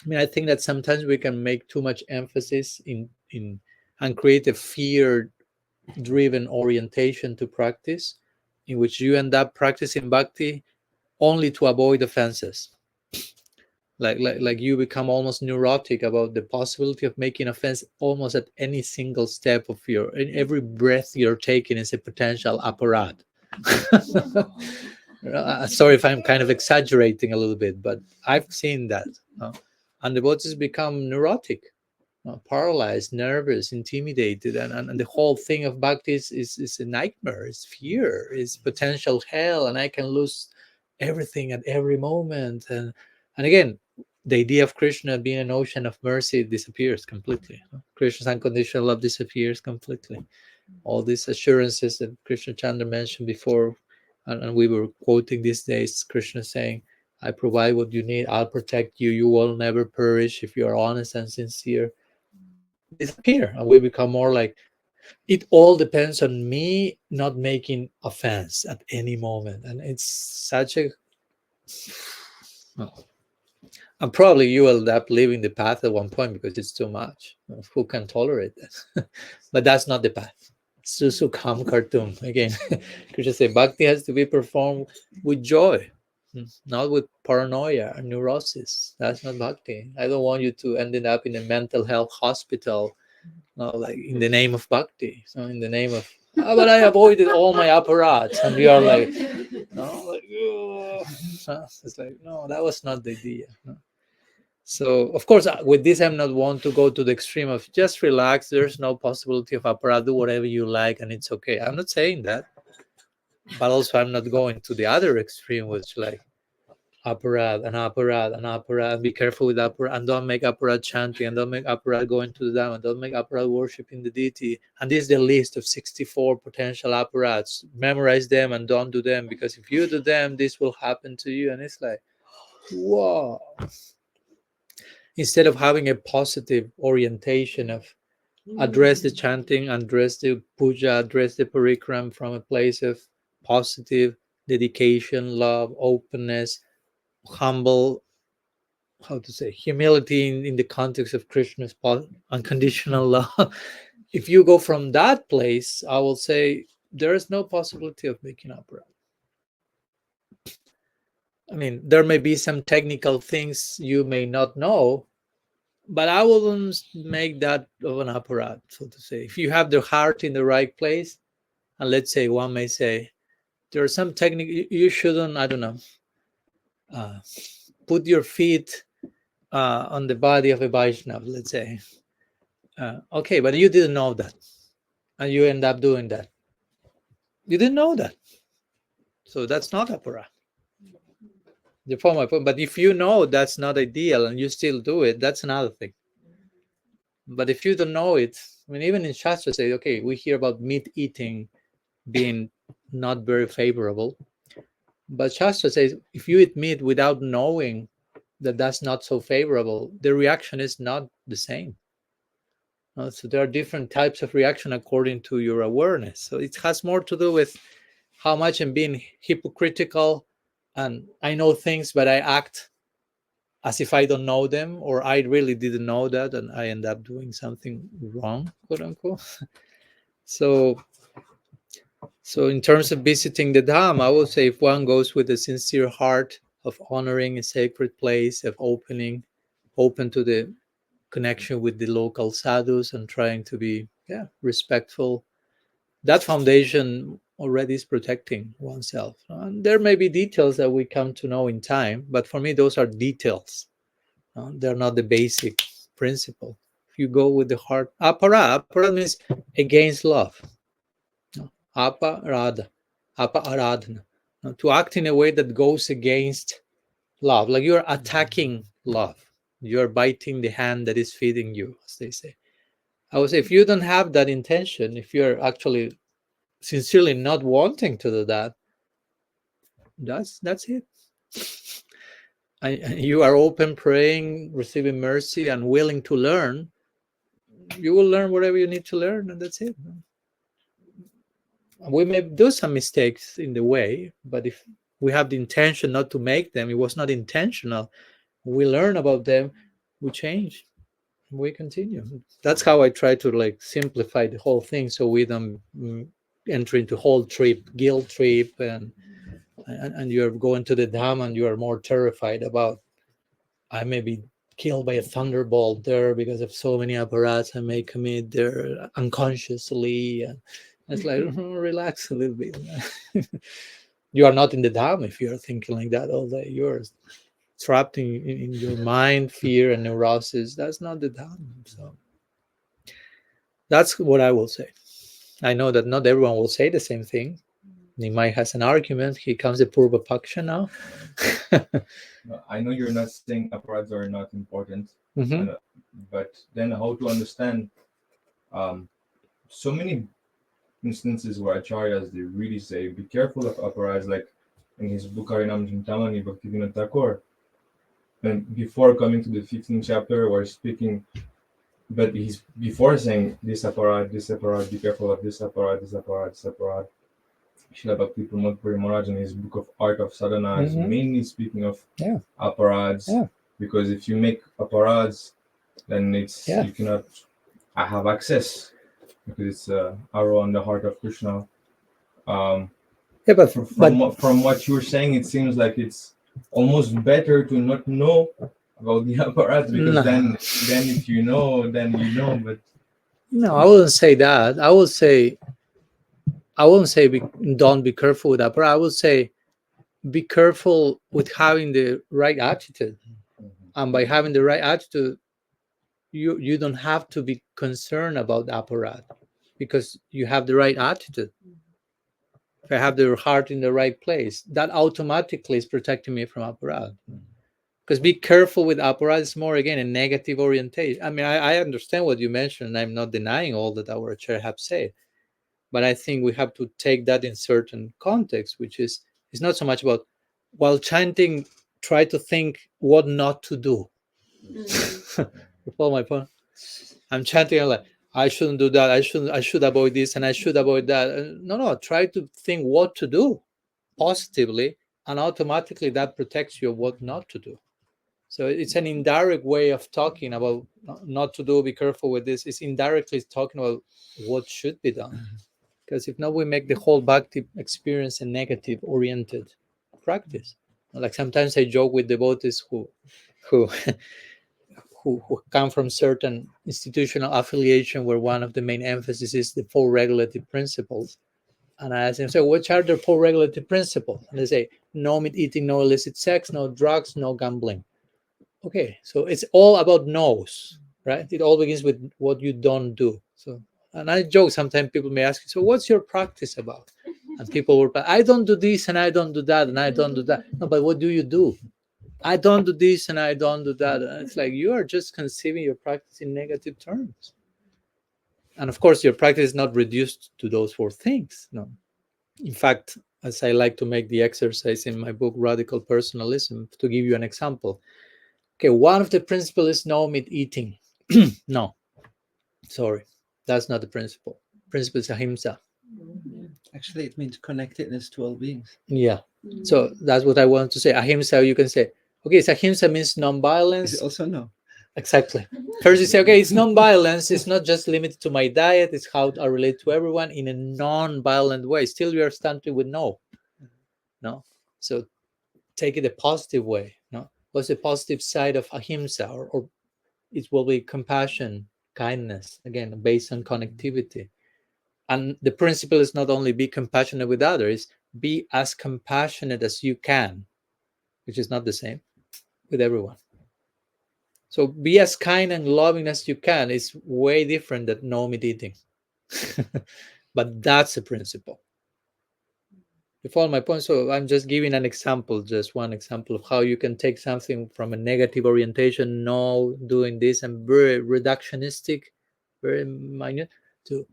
I mean, I think that sometimes we can make too much emphasis in and create a fear-driven orientation to practice, in which you end up practicing bhakti only to avoid offenses. Like you become almost neurotic about the possibility of making offense almost at any single step of in every breath you're taking is a potential aparadha. Sorry if I'm kind of exaggerating a little bit, but I've seen that. And the devotees become neurotic, paralyzed, nervous, intimidated, and the whole thing of bhakti is a nightmare, it's fear, it's potential hell, and I can lose everything at every moment. And again, the idea of Krishna being an ocean of mercy disappears completely. Krishna's unconditional love disappears completely. All these assurances that Krishna Chandra mentioned before, and we were quoting these days, Krishna saying, I provide what you need, I'll protect you, you will never perish if you are honest and sincere, disappear. And we become more like, it all depends on me not making offense at any moment. And it's such a... And probably you will end up leaving the path at one point because it's too much. Who can tolerate that? But that's not the path. Susu Kam Khartoum. Again, Krishna said, bhakti has to be performed with joy, not with paranoia or neurosis. That's not bhakti. I don't want you to end up in a mental health hospital, like in the name of bhakti. So in the name of, but I avoided all my apparatus. And you are like, no, like, it's like, no, that was not the idea. No. So, of course, with this, I'm not one to go to the extreme of just relax. There's no possibility of aparadha, do whatever you like, and it's okay. I'm not saying that. But also, I'm not going to the other extreme, which like aparadha and aparadha and aparadha. And be careful with aparadha. And don't make aparadha chanting. And don't make aparadha going to the dhama. Don't make aparadha worshiping the deity. And this is the list of 64 potential aparadhas. Memorize them and don't do them. Because if you do them, this will happen to you. And it's like, whoa. Instead of having a positive orientation of address the chanting, address the puja, address the parikram from a place of positive dedication, love, openness, humble, humility in the context of Krishna's unconditional love. If you go from that place, I will say there is no possibility of making aparadha. I mean, there may be some technical things you may not know, but I wouldn't make that of an aparadha, so to say. If you have the heart in the right place, and let's say one may say, there are some technique you shouldn't, I don't know, put your feet on the body of a Vaishnava, let's say. Okay, but you didn't know that, and you end up doing that. You didn't know that. So that's not aparadha. You follow my point? But if you know that's not ideal and you still do it, that's another thing. But if you don't know it, I mean, even in Shastra say, okay, we hear about meat eating being not very favorable. But Shastra says, if you eat meat without knowing that that's not so favorable, the reaction is not the same. So there are different types of reaction according to your awareness. So it has more to do with how much I'm being hypocritical and I know things, but I act as if I don't know them, or I really didn't know that and I end up doing something wrong, quote unquote. So in terms of visiting the dham, I would say if one goes with a sincere heart of honoring a sacred place, of open to the connection with the local sadhus and trying to be respectful, that foundation already is protecting oneself. And there may be details that we come to know in time, but for me, those are details. They're not the basic principle. If you go with the heart, aparadha means against love. No, aparadha, aparadha. No, to act in a way that goes against love, like you're attacking love. You're biting the hand that is feeding you, as they say. I would say if you don't have that intention, if you're actually sincerely not wanting to do that, that's it. And you are open, praying, receiving mercy, and willing to learn, you will learn whatever you need to learn, and that's it. We may do some mistakes in the way, but if we have the intention not to make them, it was not intentional, we learn about them, we change, we continue. That's how I try to like simplify the whole thing, so we don't enter into whole trip, guilt trip, and you're going to the dhama and you are more terrified about, I may be killed by a thunderbolt there because of so many aparadhas I may commit there unconsciously. And it's like, relax a little bit. You are not in the dhama if you're thinking like that all day. You're trapped in your mind, fear and neurosis. That's not the dhama. So that's what I will say. I know that not everyone will say the same thing. Nimai has an argument. He comes to Purva Paksha now. I know you're not saying aparadhas are not important, Mm-hmm. but then how to understand so many instances where acharyas, they really say, be careful of aparadhas, like in his book Harinam Chintamani, Bhaktivinoda Thakur. And before coming to the 15th chapter, we're speaking, but he's before saying this aparadha, be careful of this aparadha, this aparadha, this aparadha. Srila Bhakti Pramod Puri Maharaj in his book of Art of Sadhana is mainly speaking of aparadhas, because if you make aparadhas, then it's you cannot have access, because it's arrow on the heart of Krishna. But from what you're saying, it seems like it's almost better to not know about the aparadhas, because then if you know, then you know. But no, I wouldn't say that. I wouldn't say don't be careful with aparadha. I would say be careful with having the right attitude. And by having the right attitude, you don't have to be concerned about aparadha, because you have the right attitude. If I have the heart in the right place, that automatically is protecting me from aparadha. Because be careful with aparadha is more, again, a negative orientation. I mean, I understand what you mentioned, and I'm not denying all that our Acharya have said. But I think we have to take that in certain context, which is, it's not so much about, while chanting, try to think what not to do. You follow my point? I'm chanting, I'm like, I shouldn't do that. I should avoid this, and I should avoid that. No, try to think what to do positively, and automatically that protects you of what not to do. So it's an indirect way of talking about not to do, be careful with this. It's indirectly talking about what should be done. Because if not, we make the whole bhakti experience a negative oriented practice. Like sometimes I joke with devotees who come from certain institutional affiliation where one of the main emphasis is the 4 regulative principles. And I ask them, so which are the 4 regulative principles? And they say, no meat eating, no illicit sex, no drugs, no gambling. Okay, so it's all about no's, right? It all begins with what you don't do. So, and I joke, sometimes people may ask you, so what's your practice about? And people will, I don't do this and I don't do that and I don't do that. No, but what do you do? I don't do this and I don't do that. And it's like you are just conceiving your practice in negative terms. And of course, your practice is not reduced to those 4 things. No. In fact, as I like to make the exercise in my book, Radical Personalism, to give you an example. Okay, one of the principles is no meat eating. No, sorry, that's not the principle. Principle is ahimsa. Actually, it means connectedness to all beings. Yeah, so that's what I want to say. Ahimsa, you can say, okay, so ahimsa means non-violence. Is it also no? Exactly. First you say, okay, it's non-violence. It's not just limited to my diet. It's how I relate to everyone in a non-violent way. Still, you are starting with no. So take it a positive way. No, what's the positive side of ahimsa? Or it will be compassion, kindness. Again, based on connectivity. And the principle is not only be compassionate with others, be as compassionate as you can, which is not the same, with everyone. So be as kind and loving as you can. It's way different than no meat eating. But that's a principle. You follow my point? So I'm just giving an example, just one example of how you can take something from a negative orientation, no doing this, and very reductionistic, very minute, to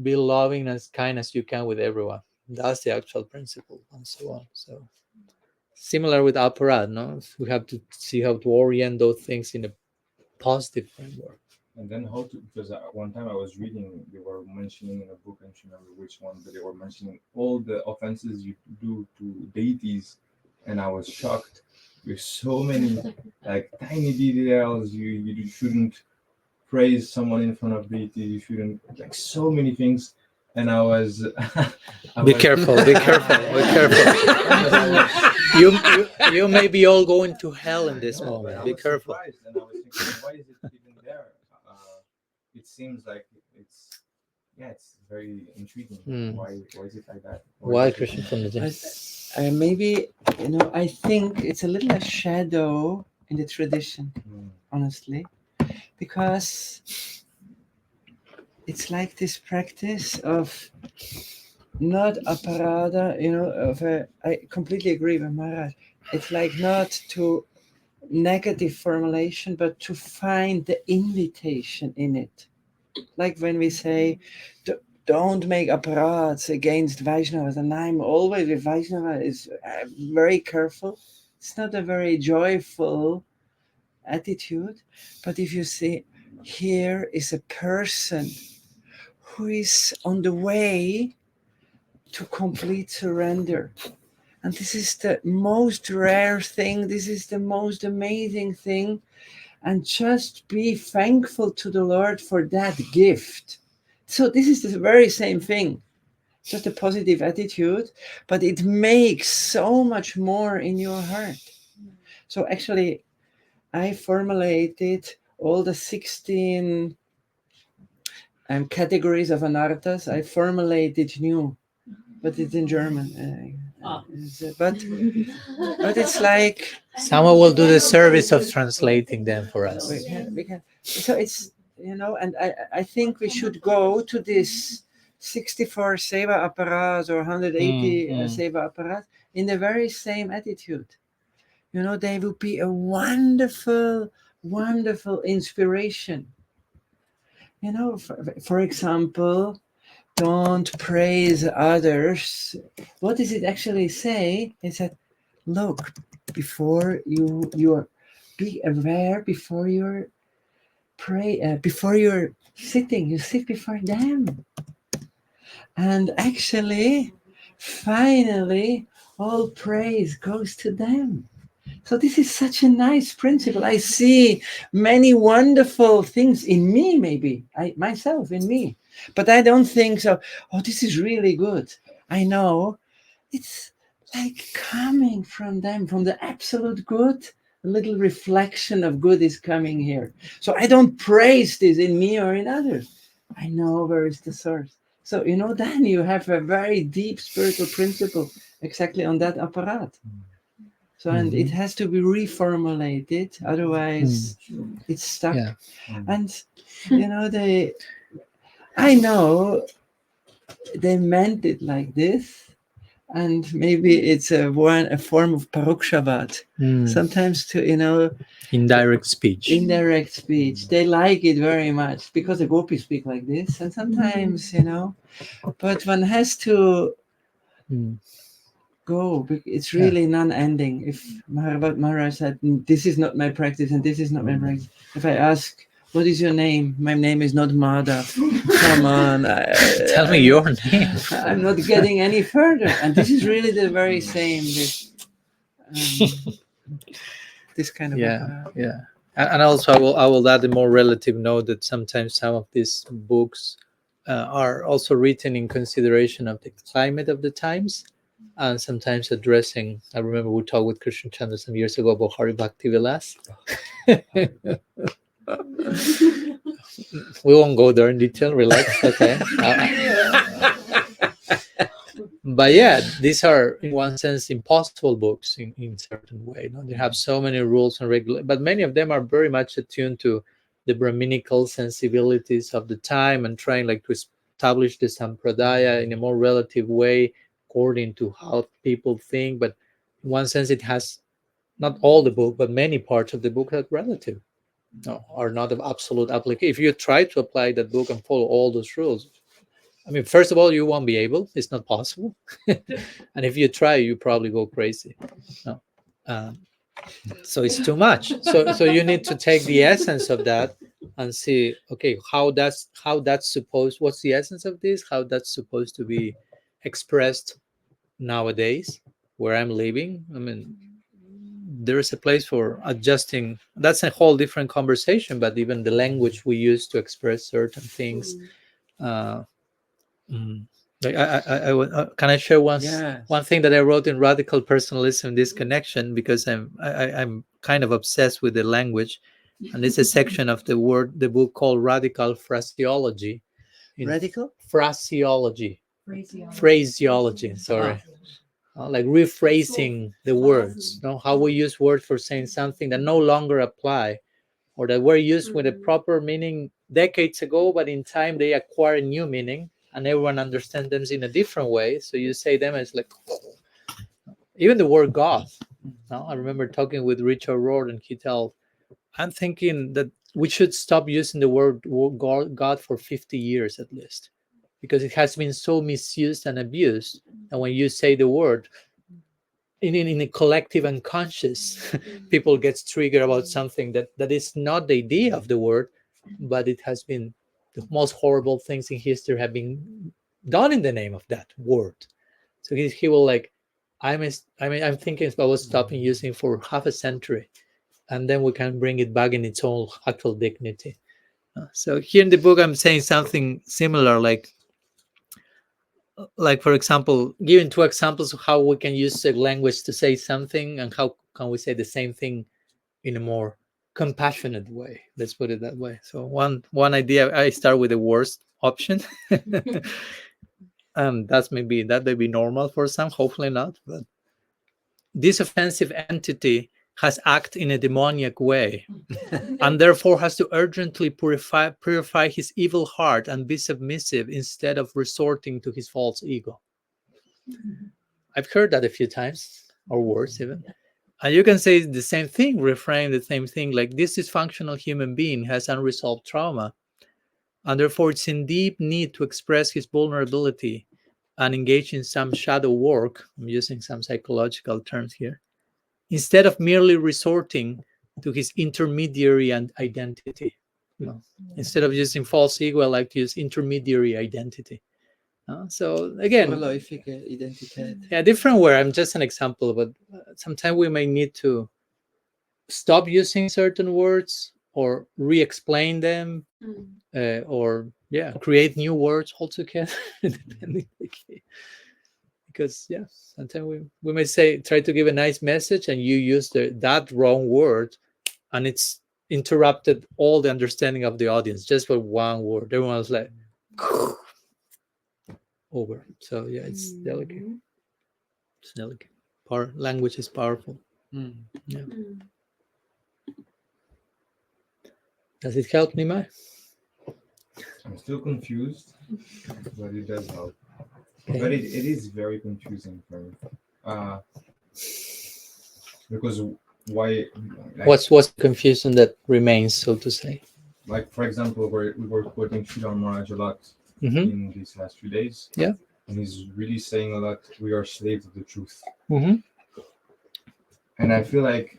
be loving as kind as you can with everyone. That's the actual principle, and so on. So similar with aparadha, no? We have to see how to orient those things in a positive framework. And then how to, because one time I was reading, they were mentioning in a book, I don't remember which one, but they were mentioning all the offenses you do to deities, and I was shocked with so many like tiny details. You shouldn't praise someone in front of deity. You shouldn't, like, so many things. And I was Be careful, be careful, be careful. You may be all going to hell in this moment. Be careful. And I was thinking, why is it even there? It seems like it's very intriguing. Why is it like that? Why Christian from the maybe, I think it's a little a shadow in the tradition, honestly, because it's like this practice of not aparadha, I completely agree with Maharaj. It's like not to negative formulation, but to find the invitation in it. Like when we say, don't make aparadhas against Vaishnavas, and I'm always with Vaishnava, is very careful. It's not a very joyful attitude, but if you see, here is a person who is on the way to complete surrender. And this is the most rare thing. This is the most amazing thing. And just be thankful to the Lord for that gift. So this is the very same thing. Just a positive attitude, but it makes so much more in your heart. So actually, I formulated all the 16 categories of anarthas. I formulated new, but it's in German. But it's like someone will do the service of translating them for us. We can. So it's, and I think we should go to this 64 seva aparadhas or 180 seva aparadhas in the very same attitude. They will be a wonderful, wonderful inspiration. For example, don't praise others. What does it actually say? It said, look, before you're be aware, before you're before you're sitting, you sit before them. And actually, finally, all praise goes to them. So this is such a nice principle. I see many wonderful things in me, maybe, myself, in me. But I don't think so, this is really good. I know it's like coming from them, from the absolute good, a little reflection of good is coming here. So I don't praise this in me or in others. I know where is the source. So, then you have a very deep spiritual principle exactly on that aparadha. So, and it has to be reformulated, otherwise it's stuck. Yeah. And, I know they meant it like this, and maybe it's a form of parokshavad. Sometimes to, indirect speech. They like it very much because the gopis speak like this, and sometimes, but one has to go. It's really non-ending. If Maharaj said, this is not my practice and this is not my practice. If I ask, what is your name? My name is not Madhav. Come on. Tell me your name. I'm not getting any further. And this is really the very same. This kind of yeah. And also I will add a more relative note that sometimes some of these books are also written in consideration of the climate of the times, and sometimes addressing. I remember we talked with Krishna Chandra some years ago about Hari Bhakti Vilas. We won't go there in detail. Relax, okay. But yeah, these are in one sense impossible books in certain way. No? They have so many rules and regulations, but many of them are very much attuned to the Brahminical sensibilities of the time and trying like to establish the sampradaya in a more relative way according to how people think. But in one sense, it has not all the book, but many parts of the book are relative, no, are not of absolute application. If you try to apply that book and follow all those rules, I mean, first of all, you won't be able. It's not possible. And if you try, you probably go crazy. No. So it's too much. So you need to take the essence of that and see, okay, how that's supposed. What's the essence of this? How that's supposed to be expressed nowadays, where I'm living. I mean, there is a place for adjusting. That's a whole different conversation. But even the language we use to express certain things. Like can I share one thing that I wrote in Radical Personalism, this connection, because I'm kind of obsessed with the language, and it's a section of the book called Radical Phraseology. Radical phraseology. Sorry, like rephrasing the words. How we use words for saying something that no longer apply, or that were used with a proper meaning decades ago, but in time they acquire new meaning. And everyone understands them in a different way. So you say them as like, even the word God. I remember talking with Richard Rohr, and he told, I'm thinking that we should stop using the word God for 50 years at least, because it has been so misused and abused. And when you say the word in a collective unconscious, people get triggered about something that is not the idea of the word, but it has been the most horrible things in history have been done in the name of that word. So he will like, I'm thinking about stopping using for half a century, and then we can bring it back in its own actual dignity. So here in the book, I'm saying something similar, like for example, giving two examples of how we can use the language to say something, and how can we say the same thing in a more compassionate way. Let's put it that way. So one idea, I start with the worst option. And that may be normal for some, hopefully not. But this offensive entity has acted in a demoniac way, and therefore has to urgently purify his evil heart and be submissive instead of resorting to his false ego. I've heard that a few times, or worse even. And you can say the same thing, reframe the same thing, like this dysfunctional human being has unresolved trauma, and therefore it's in deep need to express his vulnerability and engage in some shadow work. I'm using some psychological terms here, instead of merely resorting to his intermediary and identity. Instead of using false ego, I like to use intermediary identity. So again, yeah, different word. I'm just an example, but sometimes we may need to stop using certain words or re-explain them, or create new words altogether, depending. Because sometimes we may try to give a nice message, and you use that wrong word, and it's interrupted all the understanding of the audience just for one word. Everyone's like over. So it's delicate. It's delicate. Language is powerful. Yeah. Does it help, Nimai? I'm still confused, but it does help. Okay. But it is very confusing for me. Because why? Like, What's the confusion that remains, so to say? Like, for example, we were quoting Sridhar Maharaj a lot in these last few days. Yeah. And he's really saying a lot, we are slaves of the truth. Mm-hmm. And I feel like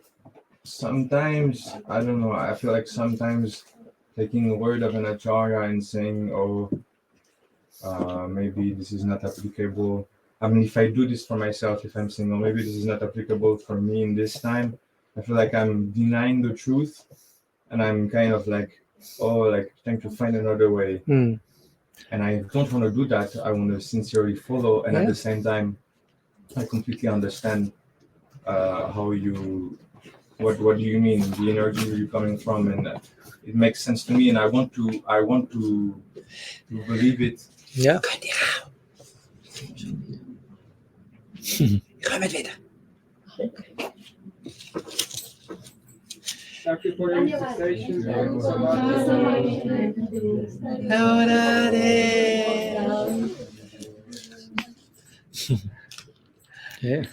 sometimes, I don't know, I feel like sometimes taking a word of an acharya and saying, maybe this is not applicable. I mean, if I do this for myself, if I'm saying, maybe this is not applicable for me in this time, I feel like I'm denying the truth, and I'm kind of like, trying to find another way. And I don't want to do that. I want to sincerely follow, and at the same time, I completely understand what do you mean, the energy where you're coming from, and it makes sense to me, and I want to believe it. Yeah. Thank you for your invitation. Yeah.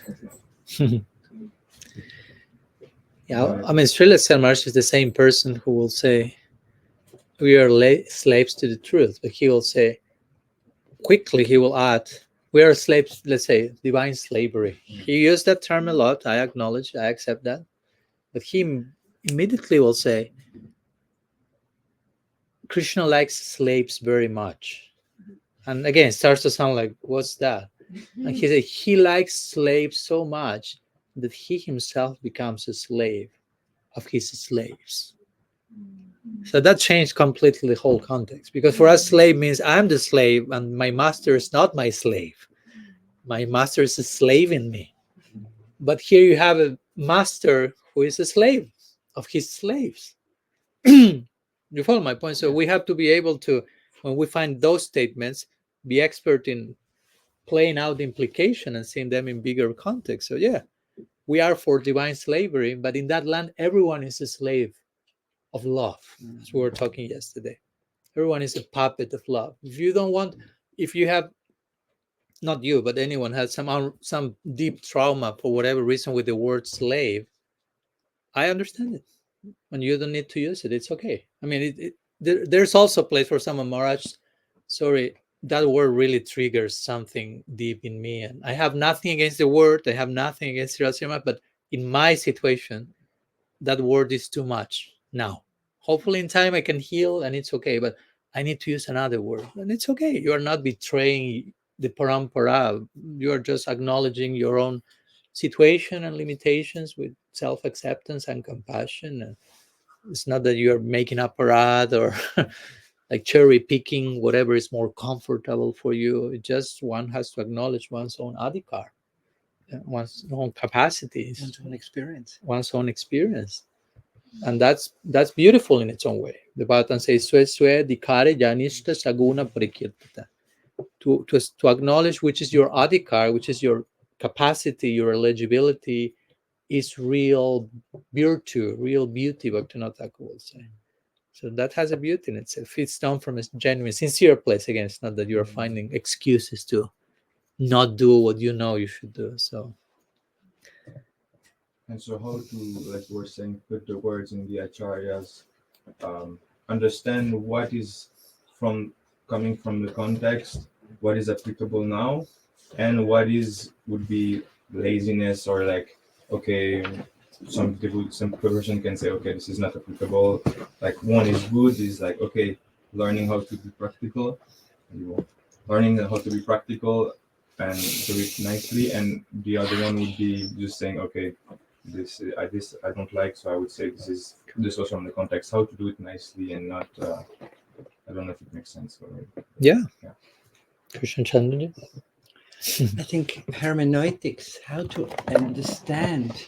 Yeah, I mean, Srila Maharaj is the same person who will say, we are slaves to the truth, but he will say, quickly he will add, we are slaves, let's say, divine slavery. He used that term a lot, I acknowledge, I accept that. But he immediately will say, Krishna likes slaves very much. And again, it starts to sound like, what's that? And he said, he likes slaves so much that he himself becomes a slave of his slaves. So that changed completely the whole context. Because for us, slave means I'm the slave and my master is not my slave. My master is a slave in me. But here you have a master who is a slave of his slaves. You follow my point? So we have to be able to, when we find those statements, be expert in playing out the implication and seeing them in bigger context. So yeah, we are for divine slavery, but in that land, everyone is a slave of love, as we were talking yesterday. Everyone is a puppet of love. If you don't want, if you have, not you, but anyone has some deep trauma for whatever reason with the word slave, I understand it. And you don't need to use it. It's okay. I mean, there's also a place for some of Maharaj. Sorry, that word really triggers something deep in me. And I have nothing against the word. I have nothing against Srirasima, but in my situation, that word is too much now. Hopefully in time I can heal and it's okay, but I need to use another word. And it's okay. You are not betraying the parampara. You are just acknowledging your own situation and limitations with self-acceptance and compassion. And it's not that you're making aparadha or like cherry picking whatever is more comfortable for you. It just one has to acknowledge one's own adhikar, one's own capacities, one's own experience. And that's beautiful in its own way. The Bhagavatam says, "Swe dikare janishta saguna parikirtata." To acknowledge which is your adhikar, which is your capacity, your eligibility, is real virtue, real beauty, Bhaktivinoda Thakur will say. So that has a beauty in itself. It's done from a genuine, sincere place. Again, it's not that you're finding excuses to not do what you know you should do. So. And so how to, like we're saying, put the words in the acharyas, understand what is coming from the context, what is applicable now, and what would be laziness, or like, okay, some person can say, okay, this is not applicable. Like one is good, is like, okay, learning how to be practical, learning how to be practical and do it nicely, and the other one would be just saying, okay, this I don't like, so I would say this was from the context, how to do it nicely and not I don't know if it makes sense. Yeah. Krishna Chandra. I think hermeneutics, how to understand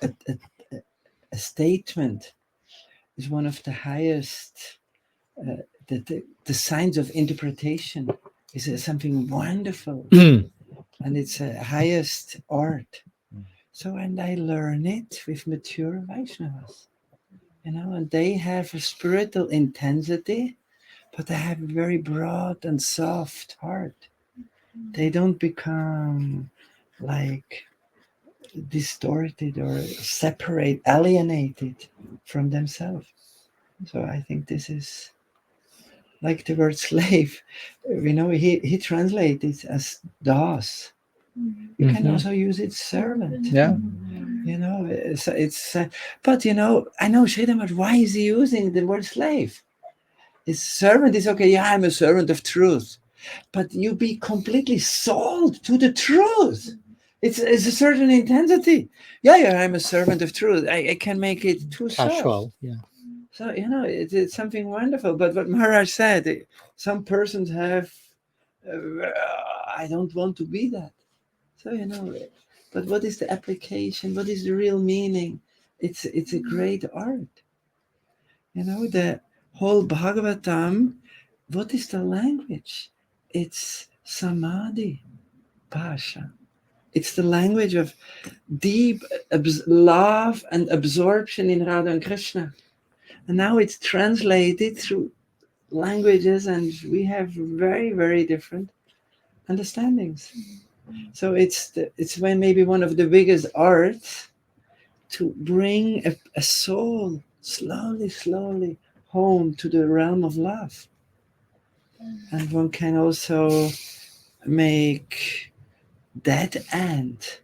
a statement, is one of the highest, the science of interpretation is something wonderful. And it's a highest art. So, and I learn it with mature Vaishnavas, and they have a spiritual intensity, but they have a very broad and soft heart. They don't become like distorted or separate, alienated from themselves. So I think this is like the word slave. He translates it as das. You can also use it servant. Yeah. It's but I know Sridhar, why is he using the word slave? His servant is okay. Yeah, I'm a servant of truth, but you be completely sold to the truth. It's a certain intensity. Yeah, I'm a servant of truth. I can make it too casual. soft. Yeah. So it's something wonderful. But what Maharaj said, some persons have. I don't want to be that. So but what is the application? What is the real meaning? It's a great art. The whole Bhagavatam. What is the language? It's samadhi, bhasha. It's the language of deep love and absorption in Radha and Krishna. And now it's translated through languages, and we have very, very different understandings. So it's when maybe one of the biggest arts to bring a soul slowly home to the realm of love. And one can also make that end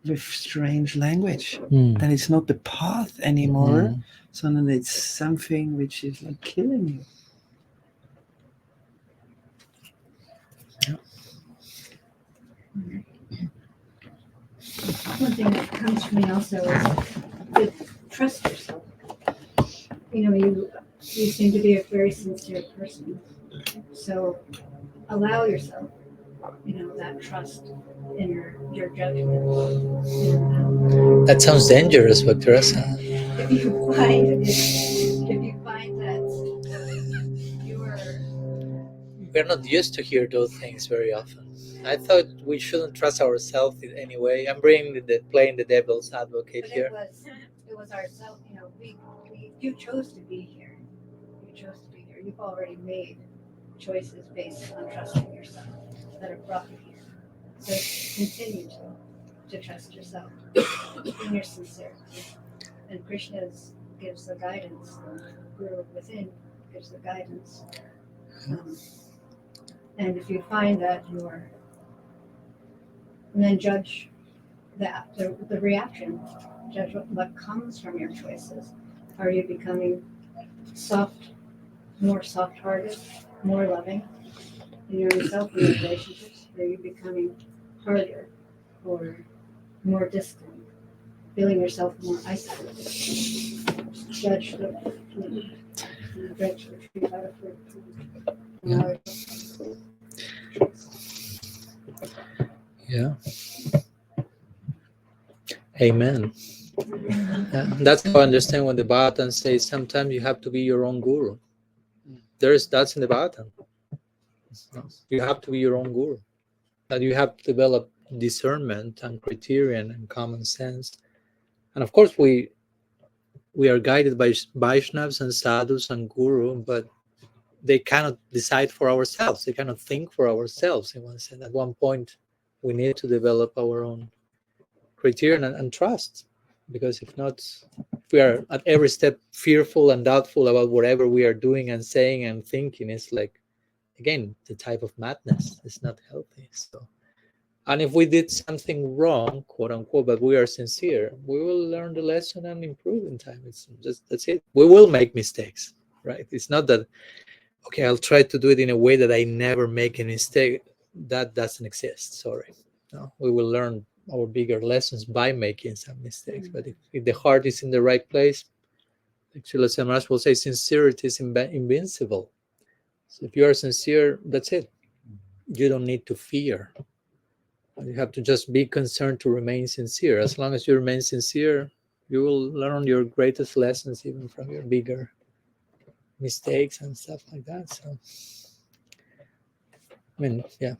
with strange language. Then it's not the path anymore, so then it's something which is like killing you. One thing that comes to me also is to trust yourself. You know, you seem to be a very sincere person. So allow yourself, you know, that trust in your judgment. That sounds dangerous, but Teresa. If you find that We're not used to hear those things very often. I thought we shouldn't trust ourselves in any way. I'm playing the devil's advocate but here. it was ourselves, you know, you chose to be here. You chose to be here. You've already made choices based on trusting yourself that have brought you here. So continue to trust yourself in your sincerity. And Krishna gives the guidance, the Guru within gives the guidance. And if you find that and then judge the reaction, judge what comes from your choices. Are you becoming more soft-hearted, more loving in yourself and your relationships? Are you becoming harder or more distant, feeling yourself more isolated? Judge the tree by the fruit. Yeah. Amen. That's how I understand when the Bhagavatam says sometimes you have to be your own guru. That's in the Bhagavatam. You have to be your own guru. That you have to develop discernment and criterion and common sense. And of course we are guided by Vaishnavas and sadhus and guru, but they cannot decide for ourselves. They cannot think for ourselves in one sense. At one point we need to develop our own criterion and trust, because if not, if we are at every step fearful and doubtful about whatever we are doing and saying and thinking, it's like, again, the type of madness. It's not healthy. So, and if we did something wrong, quote unquote, but we are sincere, we will learn the lesson and improve in time. It's just, that's it. We will make mistakes, right? It's not that, okay, I'll try to do it in a way that I never make a mistake. That doesn't exist. Sorry. No, we will learn our bigger lessons by making some mistakes. But if the heart is in the right place, actually, Samaraj will say, sincerity is invincible. So if you are sincere, that's it. You don't need to fear. You have to just be concerned to remain sincere. As long as you remain sincere, you will learn your greatest lessons, even from your bigger mistakes and stuff like that. So, I mean, yeah.